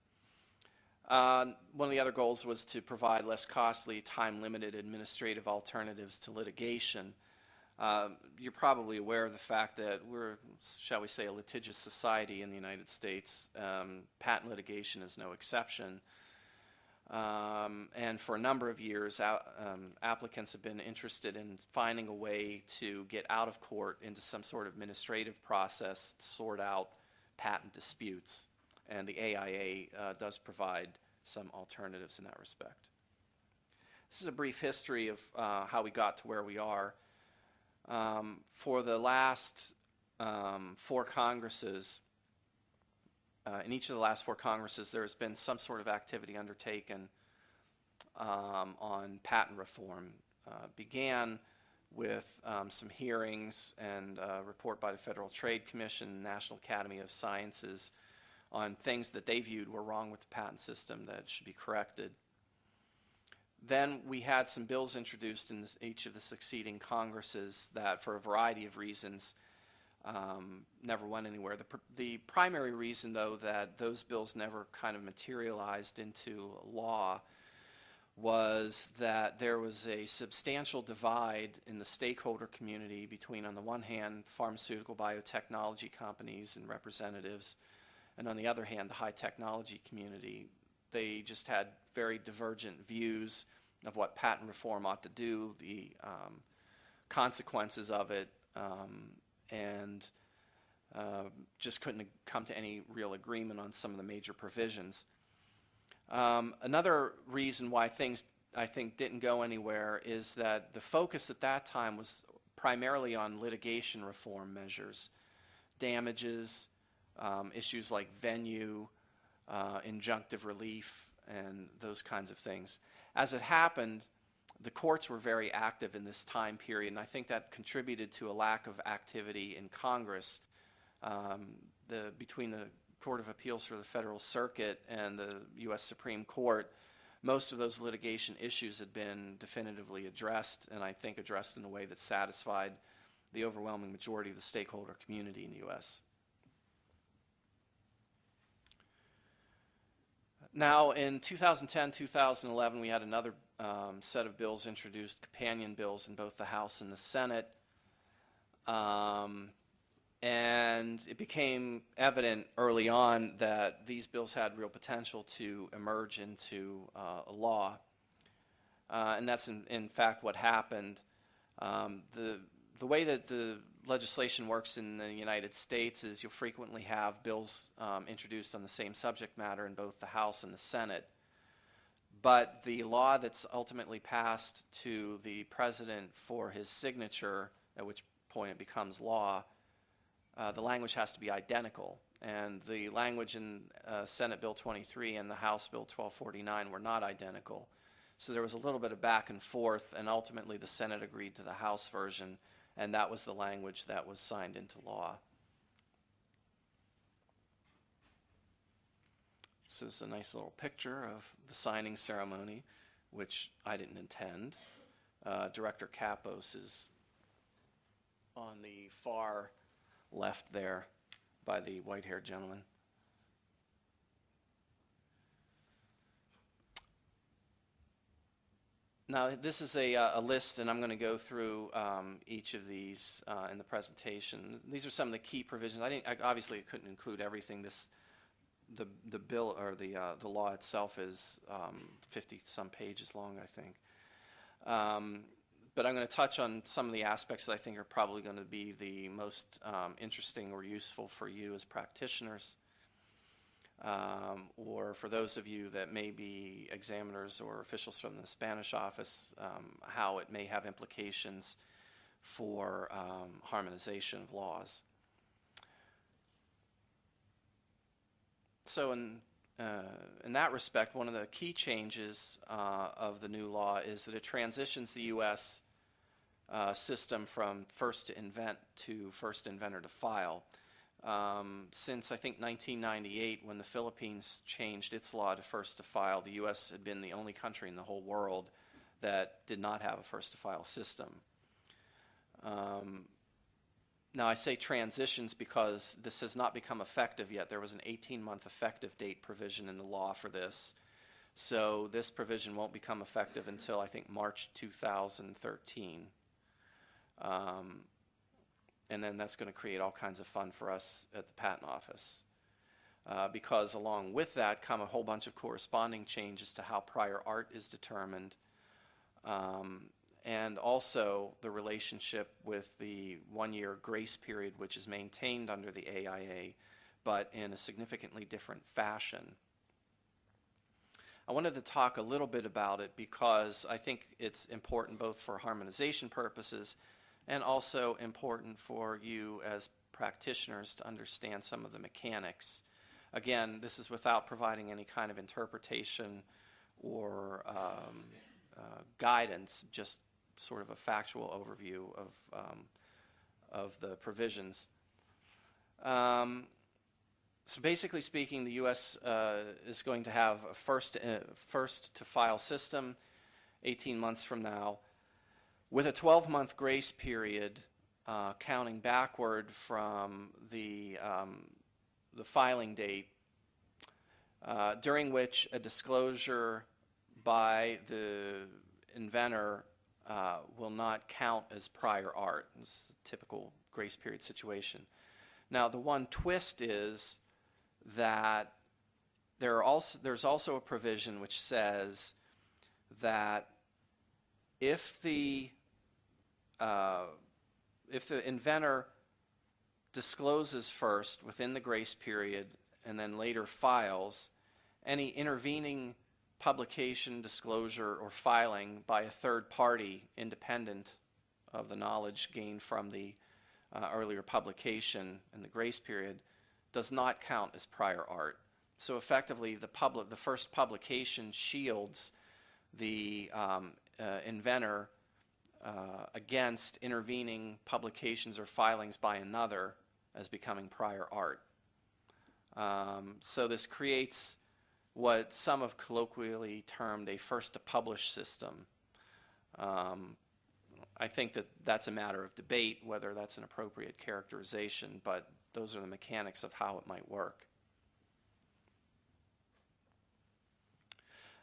One of the other goals was to provide less costly, time-limited administrative alternatives to litigation. You're probably aware of the fact that we're, shall we say, a litigious society in the United States. Patent litigation is no exception. And for a number of years, applicants have been interested in finding a way to get out of court into some sort of administrative process to sort out patent disputes. And the AIA does provide some alternatives in that respect. This is a brief history of how we got to where we are. For the last 4 Congresses, in each of the last 4 Congresses, there has been some sort of activity undertaken on patent reform. Began with some hearings and a report by the Federal Trade Commission, National Academy of Sciences, on things that they viewed were wrong with the patent system that should be corrected. Then we had some bills introduced in each of the succeeding Congresses that, for a variety of reasons, never went anywhere. The primary reason, though, that those bills never kind of materialized into law was that there was a substantial divide in the stakeholder community between, on the one hand, pharmaceutical biotechnology companies and representatives, and on the other hand, the high technology community. They just had very divergent views of what patent reform ought to do, the consequences of it, and just couldn't come to any real agreement on some of the major provisions. Another reason why things, I think, didn't go anywhere is that the focus at that time was primarily on litigation reform measures, damages, issues like venue, injunctive relief, and those kinds of things. As it happened, the courts were very active in this time period, and I think that contributed to a lack of activity in Congress. Between the Court of Appeals for the Federal Circuit and the U.S. Supreme Court, most of those litigation issues had been definitively addressed, and I think addressed in a way that satisfied the overwhelming majority of the stakeholder community in the U.S. Now, in 2010-2011, we had another set of bills introduced, companion bills in both the House and the Senate. And it became evident early on that these bills had real potential to emerge into a law. And that's, in fact, what happened. The way that the legislation works in the United States is you'll frequently have bills introduced on the same subject matter in both the House and the Senate. But the law that's ultimately passed to the President for his signature, at which point it becomes law, the language has to be identical. And the language in Senate Bill 23 and the House Bill 1249 were not identical. So there was a little bit of back and forth, and ultimately the Senate agreed to the House version, and that was the language that was signed into law. This is a nice little picture of the signing ceremony, which I didn't intend. Director Kapos is on the far left there by the white-haired gentleman. Now, this is a list, and I'm going to go through each of these in the presentation. These are some of the key provisions. Obviously, I couldn't include everything. The bill, or the law itself, is 50-some pages long, I think. But I'm going to touch on some of the aspects that I think are probably going to be the most interesting or useful for you as practitioners, or for those of you that may be examiners or officials from the Spanish office, how it may have implications for harmonization of laws. So in that respect, one of the key changes of the new law is that it transitions the U.S. System from first to invent to first inventor to file. Since I think 1998, when the Philippines changed its law to first to file, the U.S. had been the only country in the whole world that did not have a first to file system. Now, I say transitions because this has not become effective yet. There was an 18-month effective date provision in the law for this. So this provision won't become effective until, I think, March 2013. And then that's going to create all kinds of fun for us at the Patent Office. Because along with that come a whole bunch of corresponding changes to how prior art is determined, and also the relationship with the one-year grace period, which is maintained under the AIA, but in a significantly different fashion. I wanted to talk a little bit about it because I think it's important both for harmonization purposes and also important for you as practitioners to understand some of the mechanics. Again, this is without providing any kind of interpretation or guidance, just sort of a factual overview of the provisions. So basically speaking, the U.S. is going to have a first to file system 18 months from now with a 12-month grace period counting backward from the filing date, during which a disclosure by the inventor will not count as prior art. This is a typical grace period situation. Now, the one twist is that there's also a provision which says that if the inventor discloses first within the grace period and then later files, any intervening publication, disclosure, or filing by a third party independent of the knowledge gained from the earlier publication in the grace period does not count as prior art. So effectively, the first publication shields the inventor against intervening publications or filings by another as becoming prior art. So this creates what some have colloquially termed a first-to-publish system. I think that that's a matter of debate whether that's an appropriate characterization, but those are the mechanics of how it might work.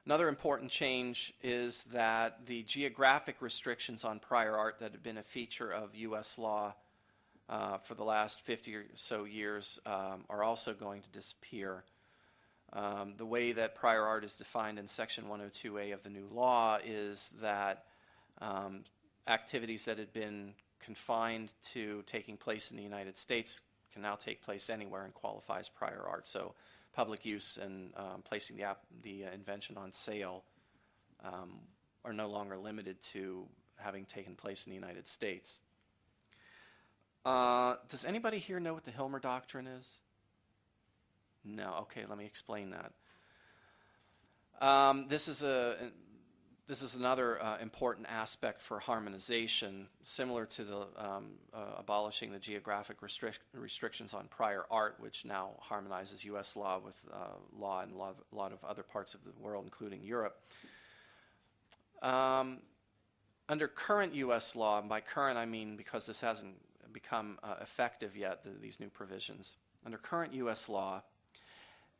Another important change is that the geographic restrictions on prior art that have been a feature of U.S. law for the last 50 or so years are also going to disappear. The way that prior art is defined in Section 102A of the new law is that activities that had been confined to taking place in the United States can now take place anywhere and qualify as prior art. So public use and placing the invention on sale are no longer limited to having taken place in the United States. Does anybody here know what the Hilmer Doctrine is? No. Okay, let me explain that. This is another important aspect for harmonization, similar to the abolishing the geographic restrictions on prior art, which now harmonizes U.S. law with law in a lot of other parts of the world, including Europe. Under current U.S. law, and by current I mean because this hasn't become effective yet, these new provisions. Under current U.S. law,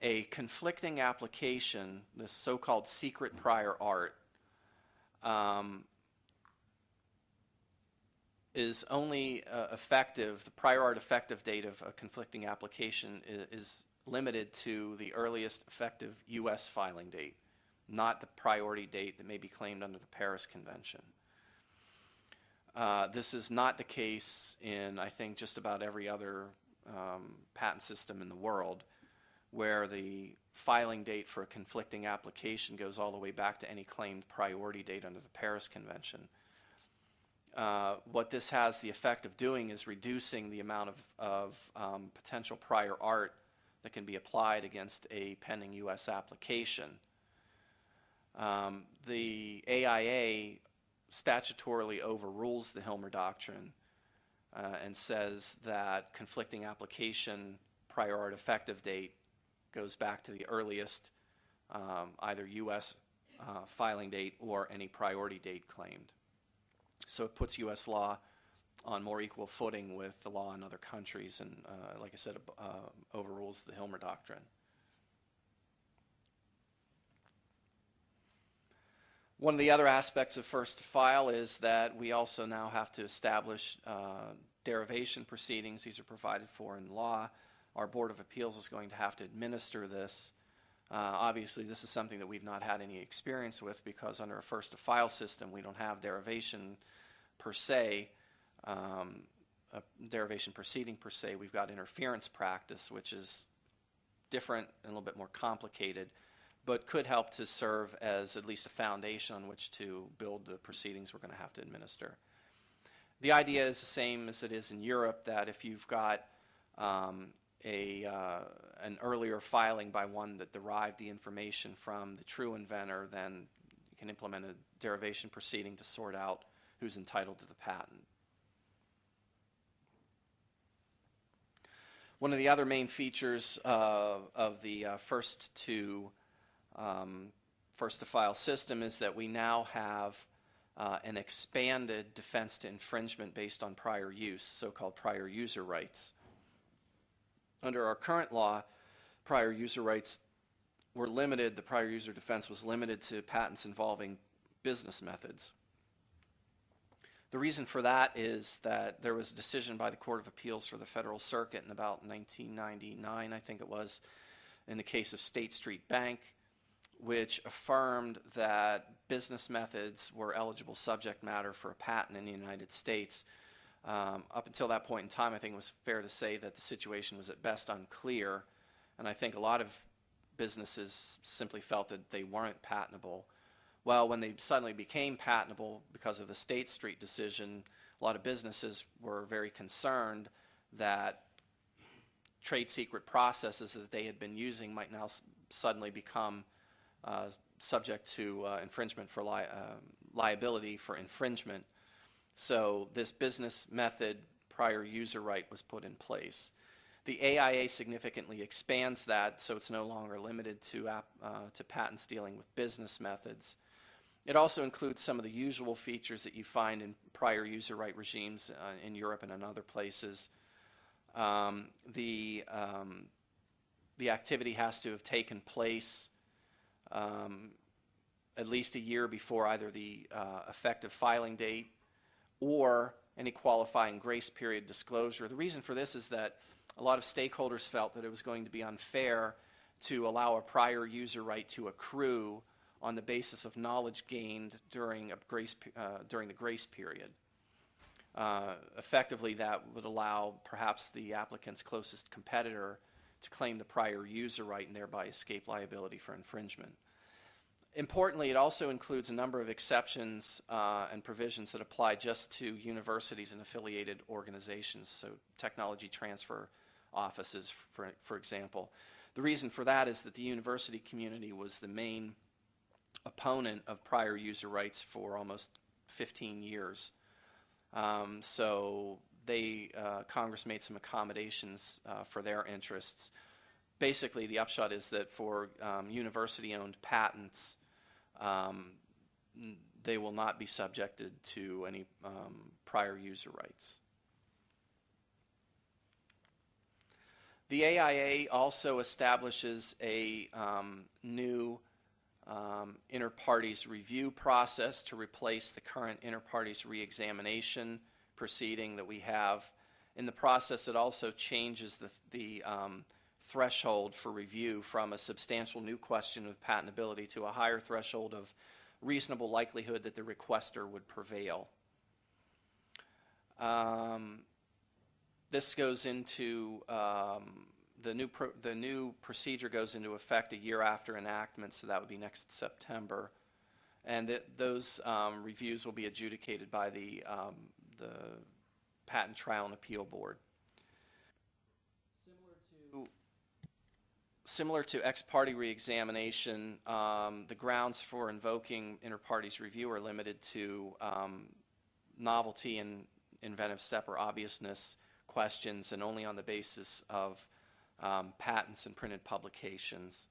a conflicting application, this so-called secret prior art, is only effective, the prior art effective date of a conflicting application is limited to the earliest effective U.S. filing date, not the priority date that may be claimed under the Paris Convention. This is not the case in, I think, just about every other patent system in the world, where the filing date for a conflicting application goes all the way back to any claimed priority date under the Paris Convention. What this has the effect of doing is reducing the amount of potential prior art that can be applied against a pending U.S. application. The AIA statutorily overrules the Hilmer Doctrine and says that conflicting application prior art effective date goes back to the earliest either U.S. Filing date or any priority date claimed. So it puts U.S. law on more equal footing with the law in other countries, and like I said, overrules the Hilmer Doctrine. One of the other aspects of first to file is that we also now have to establish derivation proceedings. These are provided for in law. Our Board of Appeals is going to have to administer this. Obviously, this is something that we've not had any experience with, because under a first to file system, we don't have derivation per se, a derivation proceeding per se. We've got interference practice, which is different and a little bit more complicated, but could help to serve as at least a foundation on which to build the proceedings we're going to have to administer. The idea is the same as it is in Europe, that if you've got an earlier filing by one that derived the information from the true inventor, then you can implement a derivation proceeding to sort out who's entitled to the patent. One of the other main features of the first to file system is that we now have an expanded defense to infringement based on prior use, so-called prior user rights. Under our current law, prior user rights were limited, the prior user defense was limited to patents involving business methods. The reason for that is that there was a decision by the Court of Appeals for the Federal Circuit in about 1999, I think it was, in the case of State Street Bank, which affirmed that business methods were eligible subject matter for a patent in the United States. Up until that point in time, I think it was fair to say that the situation was at best unclear, and I think a lot of businesses simply felt that they weren't patentable. Well, when they suddenly became patentable because of the State Street decision, a lot of businesses were very concerned that trade secret processes that they had been using might now suddenly become subject to infringement for liability for infringement. So this business method prior user right was put in place. The AIA significantly expands that, so it's no longer limited to patents dealing with business methods. It also includes some of the usual features that you find in prior user right regimes in Europe and in other places. The activity has to have taken place at least a year before either the effective filing date or any qualifying grace period disclosure. The reason for this is that a lot of stakeholders felt that it was going to be unfair to allow a prior user right to accrue on the basis of knowledge gained during the grace period. Effectively, that would allow perhaps the applicant's closest competitor to claim the prior user right and thereby escape liability for infringement. Importantly, it also includes a number of exceptions and provisions that apply just to universities and affiliated organizations, so technology transfer offices, for example. The reason for that is that the university community was the main opponent of prior user rights for almost 15 years. So Congress made some accommodations for their interests. Basically, the upshot is that for university-owned patents, they will not be subjected to any prior user rights. The AIA also establishes a new inter-parties review process to replace the current inter-parties re-examination proceeding that we have. In the process, it also changes the threshold for review from a substantial new question of patentability to a higher threshold of reasonable likelihood that the requester would prevail. This goes into the new procedure goes into effect a year after enactment, so that would be next September, and those reviews will be adjudicated by the Patent Trial and Appeal Board. Similar to ex parte reexamination, the grounds for invoking inter partes review are limited to novelty and inventive step or obviousness questions, and only on the basis of patents and printed publications.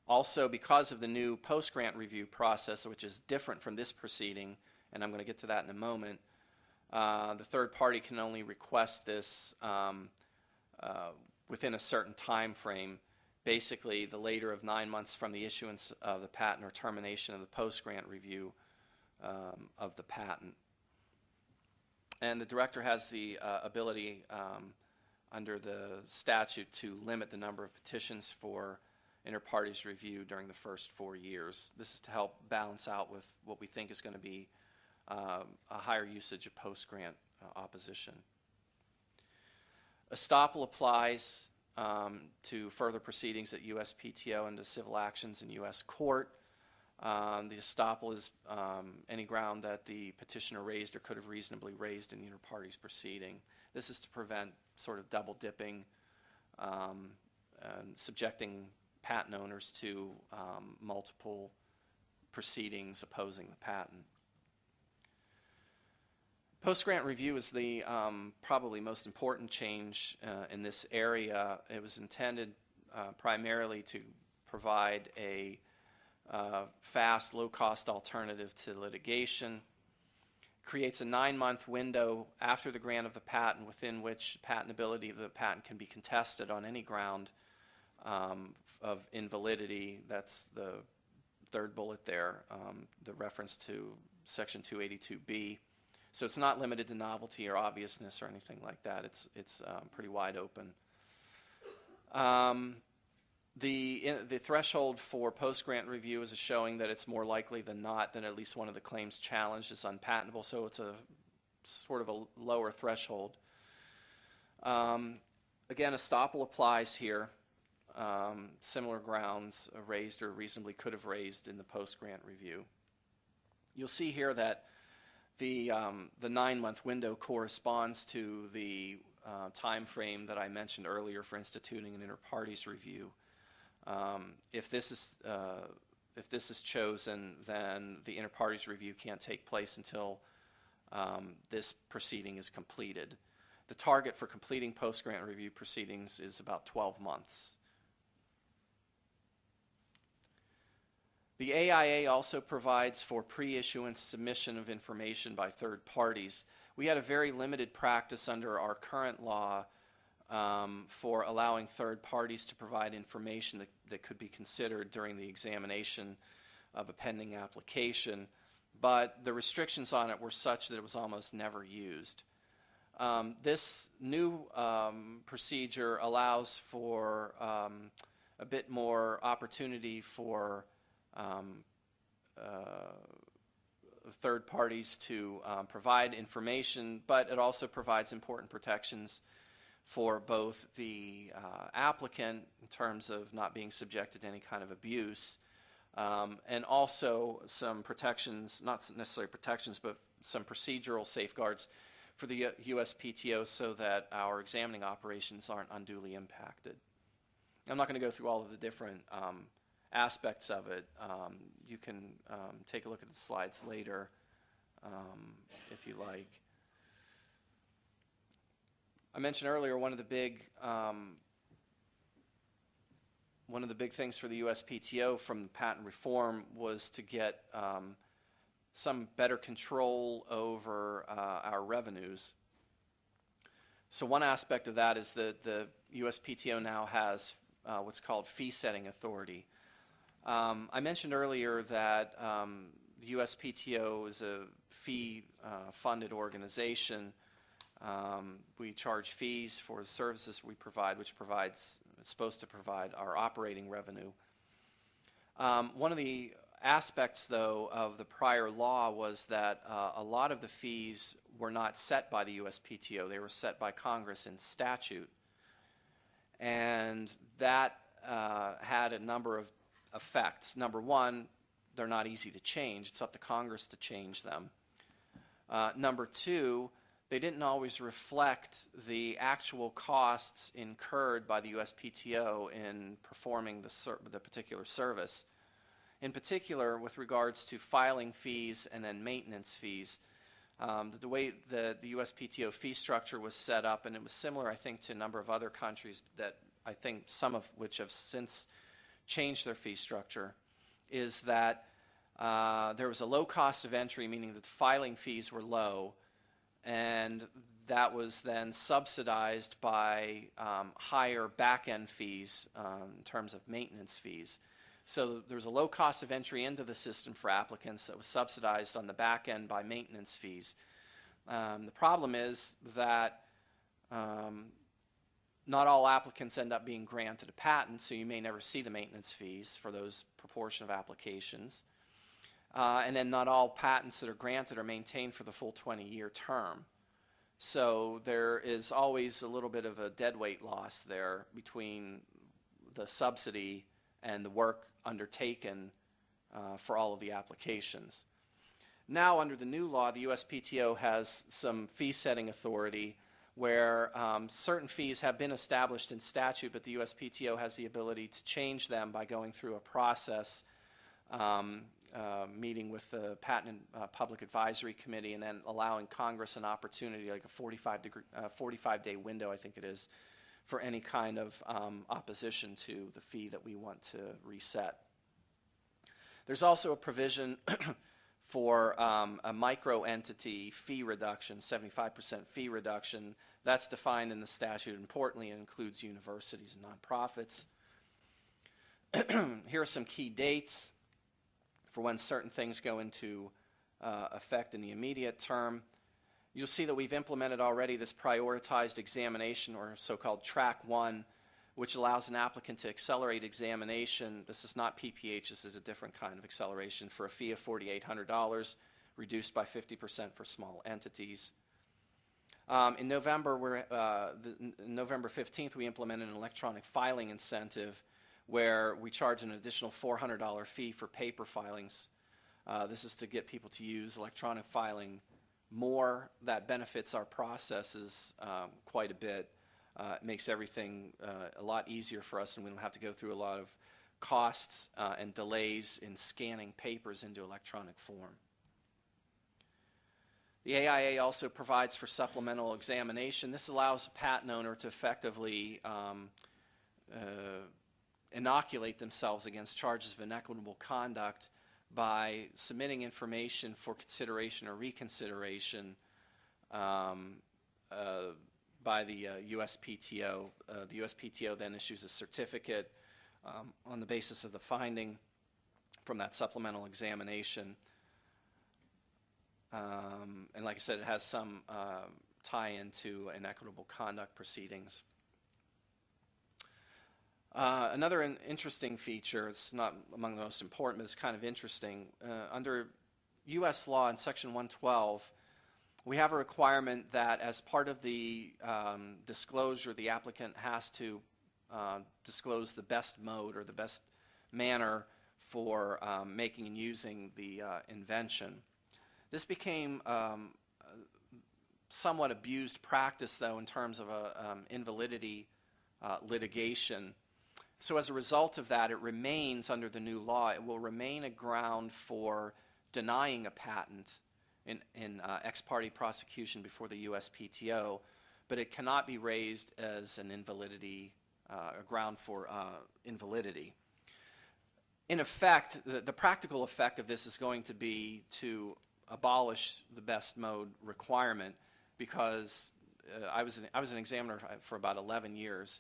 Also, because of the new post-grant review process, which is different from this proceeding, and I'm going to get to that in a moment, The third party can only request this within a certain time frame, basically the later of 9 months from the issuance of the patent or termination of the post-grant review of the patent. And the director has the ability under the statute to limit the number of petitions for inter partes review during the first 4 years. This is to help balance out with what we think is going to be a higher usage of post-grant opposition. Estoppel applies to further proceedings at USPTO and to civil actions in U.S. court. The estoppel is any ground that the petitioner raised or could have reasonably raised in the inter partes proceeding. This is to prevent sort of double dipping, and subjecting patent owners to multiple proceedings opposing the patent. Post-grant review is the probably most important change in this area. It was intended primarily to provide a fast, low-cost alternative to litigation. Creates a 9-month window after the grant of the patent within which patentability of the patent can be contested on any ground of invalidity. That's the third bullet there, the reference to Section 282B. So it's not limited to novelty or obviousness or anything like that. It's pretty wide open. The threshold for post-grant review is a showing that it's more likely than not that at least one of the claims challenged is unpatentable, so it's a sort of a lower threshold. Again, estoppel applies here. Similar grounds raised or reasonably could have raised in the post-grant review. You'll see here that the 9-month window corresponds to the time frame that I mentioned earlier for instituting an inter partes review. If this is chosen, then the inter partes review can't take place until this proceeding is completed. The target for completing post-grant review proceedings is about 12 months. The AIA also provides for pre-issuance submission of information by third parties. We had a very limited practice under our current law for allowing third parties to provide information that could be considered during the examination of a pending application, but the restrictions on it were such that it was almost never used. This new procedure allows for a bit more opportunity for third parties to provide information, but it also provides important protections for both the applicant in terms of not being subjected to any kind of abuse, and also some protections, not necessarily protections, but some procedural safeguards for the USPTO so that our examining operations aren't unduly impacted. I'm not going to go through all of the different aspects of it. You can take a look at the slides later if you like. I mentioned earlier one of the big things for the USPTO from patent reform was to get some better control over our revenues. So one aspect of that is that the USPTO now has what's called fee-setting authority. I mentioned earlier that the USPTO is a fee-funded organization. We charge fees for the services we provide, which it's supposed to provide our operating revenue. One of the aspects, though, of the prior law was that a lot of the fees were not set by the USPTO. They were set by Congress in statute. And that had a number of effects. Number one, they're not easy to change. It's up to Congress to change them. Number two, they didn't always reflect the actual costs incurred by the USPTO in performing the particular service. In particular, with regards to filing fees and then maintenance fees, the way the USPTO fee structure was set up, and it was similar, I think, to a number of other countries that I think some of which have since changed their fee structure, is that there was a low cost of entry, meaning that the filing fees were low, and that was then subsidized by higher back-end fees in terms of maintenance fees. So there's a low cost of entry into the system for applicants that was subsidized on the back end by maintenance fees. The problem is that not all applicants end up being granted a patent, so you may never see the maintenance fees for those proportion of applications. And then not all patents that are granted are maintained for the full 20-year term. So there is always a little bit of a deadweight loss there between the subsidy and the work undertaken for all of the applications. Now, under the new law, the USPTO has some fee-setting authority where certain fees have been established in statute, but the USPTO has the ability to change them by going through a process, meeting with the Patent and Public Advisory Committee, and then allowing Congress an opportunity, like a 45-day window, I think it is, for any kind of opposition to the fee that we want to reset. There's also a provision for a micro-entity fee reduction, 75% fee reduction. That's defined in the statute. Importantly, it includes universities and nonprofits. Here are some key dates for when certain things go into effect in the immediate term. You'll see that we've implemented already this prioritized examination, or so-called Track 1, which allows an applicant to accelerate examination. This is not PPH, this is a different kind of acceleration, for a fee of $4,800, reduced by 50% for small entities. In November, November 15th, we implemented an electronic filing incentive where we charge an additional $400 fee for paper filings. This is to get people to use electronic filing more. That benefits our processes quite a bit. It makes everything a lot easier for us, and we don't have to go through a lot of costs and delays in scanning papers into electronic form. The AIA also provides for supplemental examination. This allows a patent owner to effectively inoculate themselves against charges of inequitable conduct by submitting information for consideration or reconsideration by the USPTO. The USPTO then issues a certificate on the basis of the finding from that supplemental examination. And like I said, it has some tie-in to inequitable conduct proceedings. Another interesting feature, it's not among the most important, but it's kind of interesting. Under U.S. law in Section 112, we have a requirement that as part of the disclosure, the applicant has to disclose the best mode or the best manner for making and using the invention. This became somewhat abused practice, though, in terms of invalidity litigation. So as a result of that, it remains under the new law, it will remain a ground for denying a patent in ex parte prosecution before the USPTO, but it cannot be raised as an invalidity, a ground for invalidity. In effect, the practical effect of this is going to be to abolish the best mode requirement, because I was an examiner for about 11 years.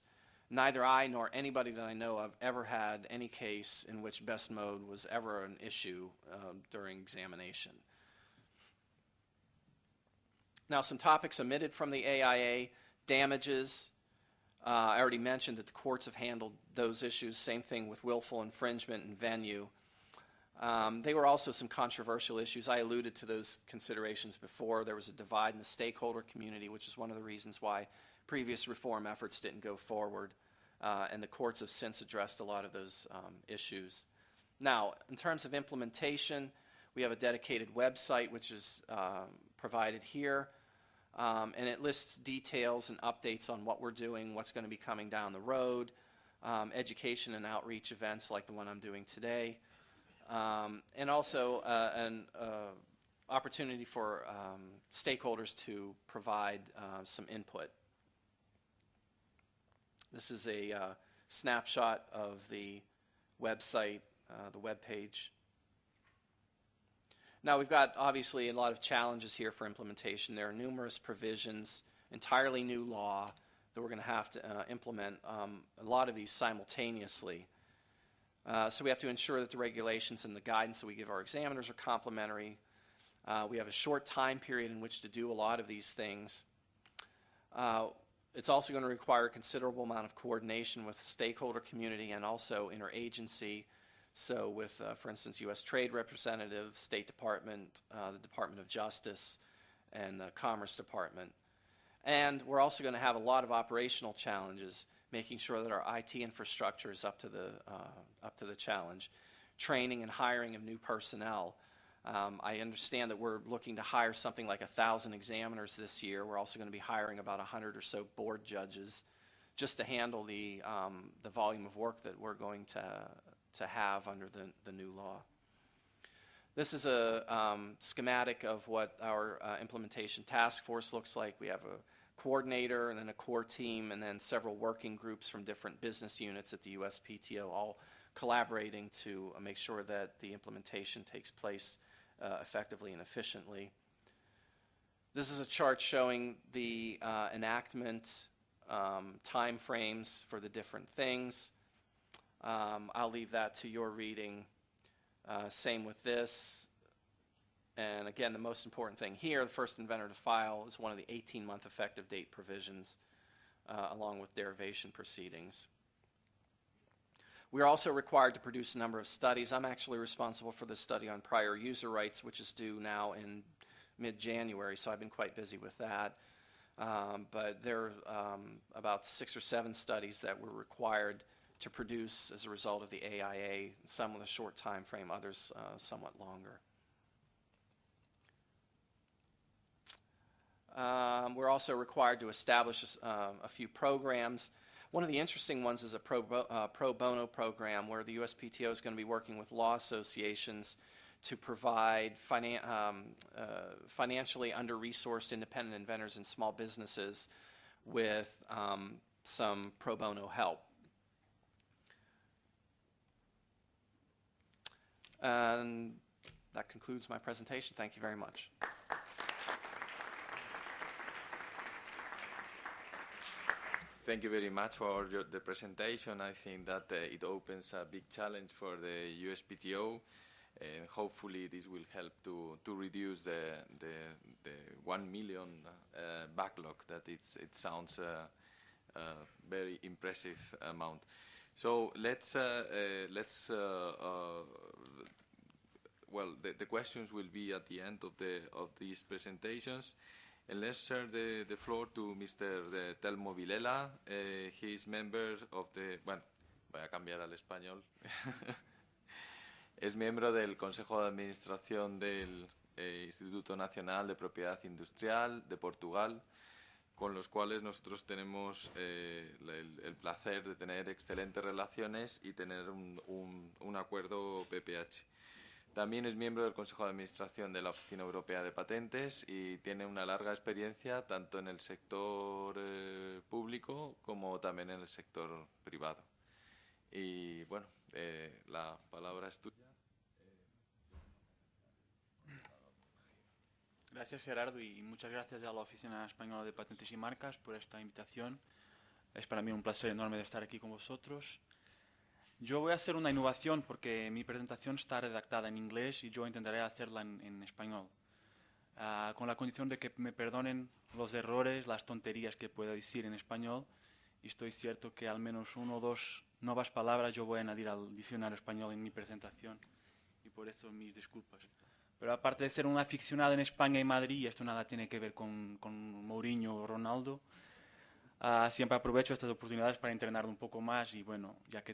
Neither I nor anybody that I know of ever had any case in which best mode was ever an issue during examination. Now, some topics omitted from the AIA: damages. I already mentioned that the courts have handled those issues. Same thing with willful infringement and venue. They were also some controversial issues. I alluded to those considerations before. There was a divide in the stakeholder community, which is one of the reasons why previous reform efforts didn't go forward, and the courts have since addressed a lot of those issues. Now, in terms of implementation, we have a dedicated website which is provided here, and it lists details and updates on what we're doing, what's going to be coming down the road, education and outreach events like the one I'm doing today, and also an opportunity for stakeholders to provide some input. This is a snapshot of the website, the web page. Now, we've got obviously a lot of challenges here for implementation. There are numerous provisions, entirely new law that we're going to have to implement, a lot of these simultaneously. So we have to ensure that the regulations and the guidance that we give our examiners are complementary. We have a short time period in which to do a lot of these things. It's also going to require a considerable amount of coordination with the stakeholder community and also interagency. So with, for instance, U.S. Trade Representative, State Department, the Department of Justice, and the Commerce Department. And we're also going to have a lot of operational challenges, making sure that our IT infrastructure is up to the challenge. Training and hiring of new personnel. I understand that we're looking to hire something like 1,000 examiners this year. We're also going to be hiring about 100 or so board judges just to handle the volume of work that we're going to have under the new law. This is a schematic of what our implementation task force looks like. We have a coordinator and then a core team and then several working groups from different business units at the USPTO, all collaborating to make sure that the implementation takes place effectively and efficiently. This is a chart showing the enactment time frames for the different things. I'll leave that to your reading. Same with this. And again, the most important thing here, the first inventor to file is one of the 18-month effective date provisions along with derivation proceedings. We are also required to produce a number of studies. I'm actually responsible for the study on prior user rights, which is due now in mid-January, so I've been quite busy with that. But there are about 6 or 7 studies that were required to produce as a result of the AIA, some with a short time frame, others somewhat longer. We're also required to establish a few programs. One of the interesting ones is a pro bono program where the USPTO is going to be working with law associations to provide financially under-resourced independent inventors and small businesses with some pro bono help. And that concludes my presentation. Thank you very much. Thank you very much for the presentation. I think that it opens a big challenge for the USPTO, and hopefully this will help to reduce the 1 million backlog. That it sounds a very impressive amount. So well, the questions will be at the end of these presentations. And let's share the floor to Mr. Telmo Vilela. He is member of the... Bueno, voy a cambiar al español. Es miembro del Consejo de Administración del Instituto Nacional de Propiedad Industrial de Portugal, con los cuales nosotros tenemos el placer de tener excelentes relaciones y tener un acuerdo PPH. También es miembro del Consejo de Administración de la Oficina Europea de Patentes y tiene una larga experiencia tanto en el sector público como también en el sector privado. Y bueno, la palabra es tuya. Gracias, Gerardo, y muchas gracias a la Oficina Española de Patentes y Marcas por esta invitación. Es para mí un placer enorme de estar aquí con vosotros. Yo voy a hacer una innovación porque mi presentación está redactada en inglés y yo intentaré hacerla en español, con la condición de que me perdonen los errores, las tonterías que pueda decir en español, y estoy cierto que al menos 1 o 2 nuevas palabras yo voy a añadir al diccionario español en mi presentación, y por eso mis disculpas. Pero aparte de ser un aficionado en España y Madrid, esto nada tiene que ver con Mourinho o Ronaldo, siempre aprovecho estas oportunidades para entrenar un poco más y bueno, ya que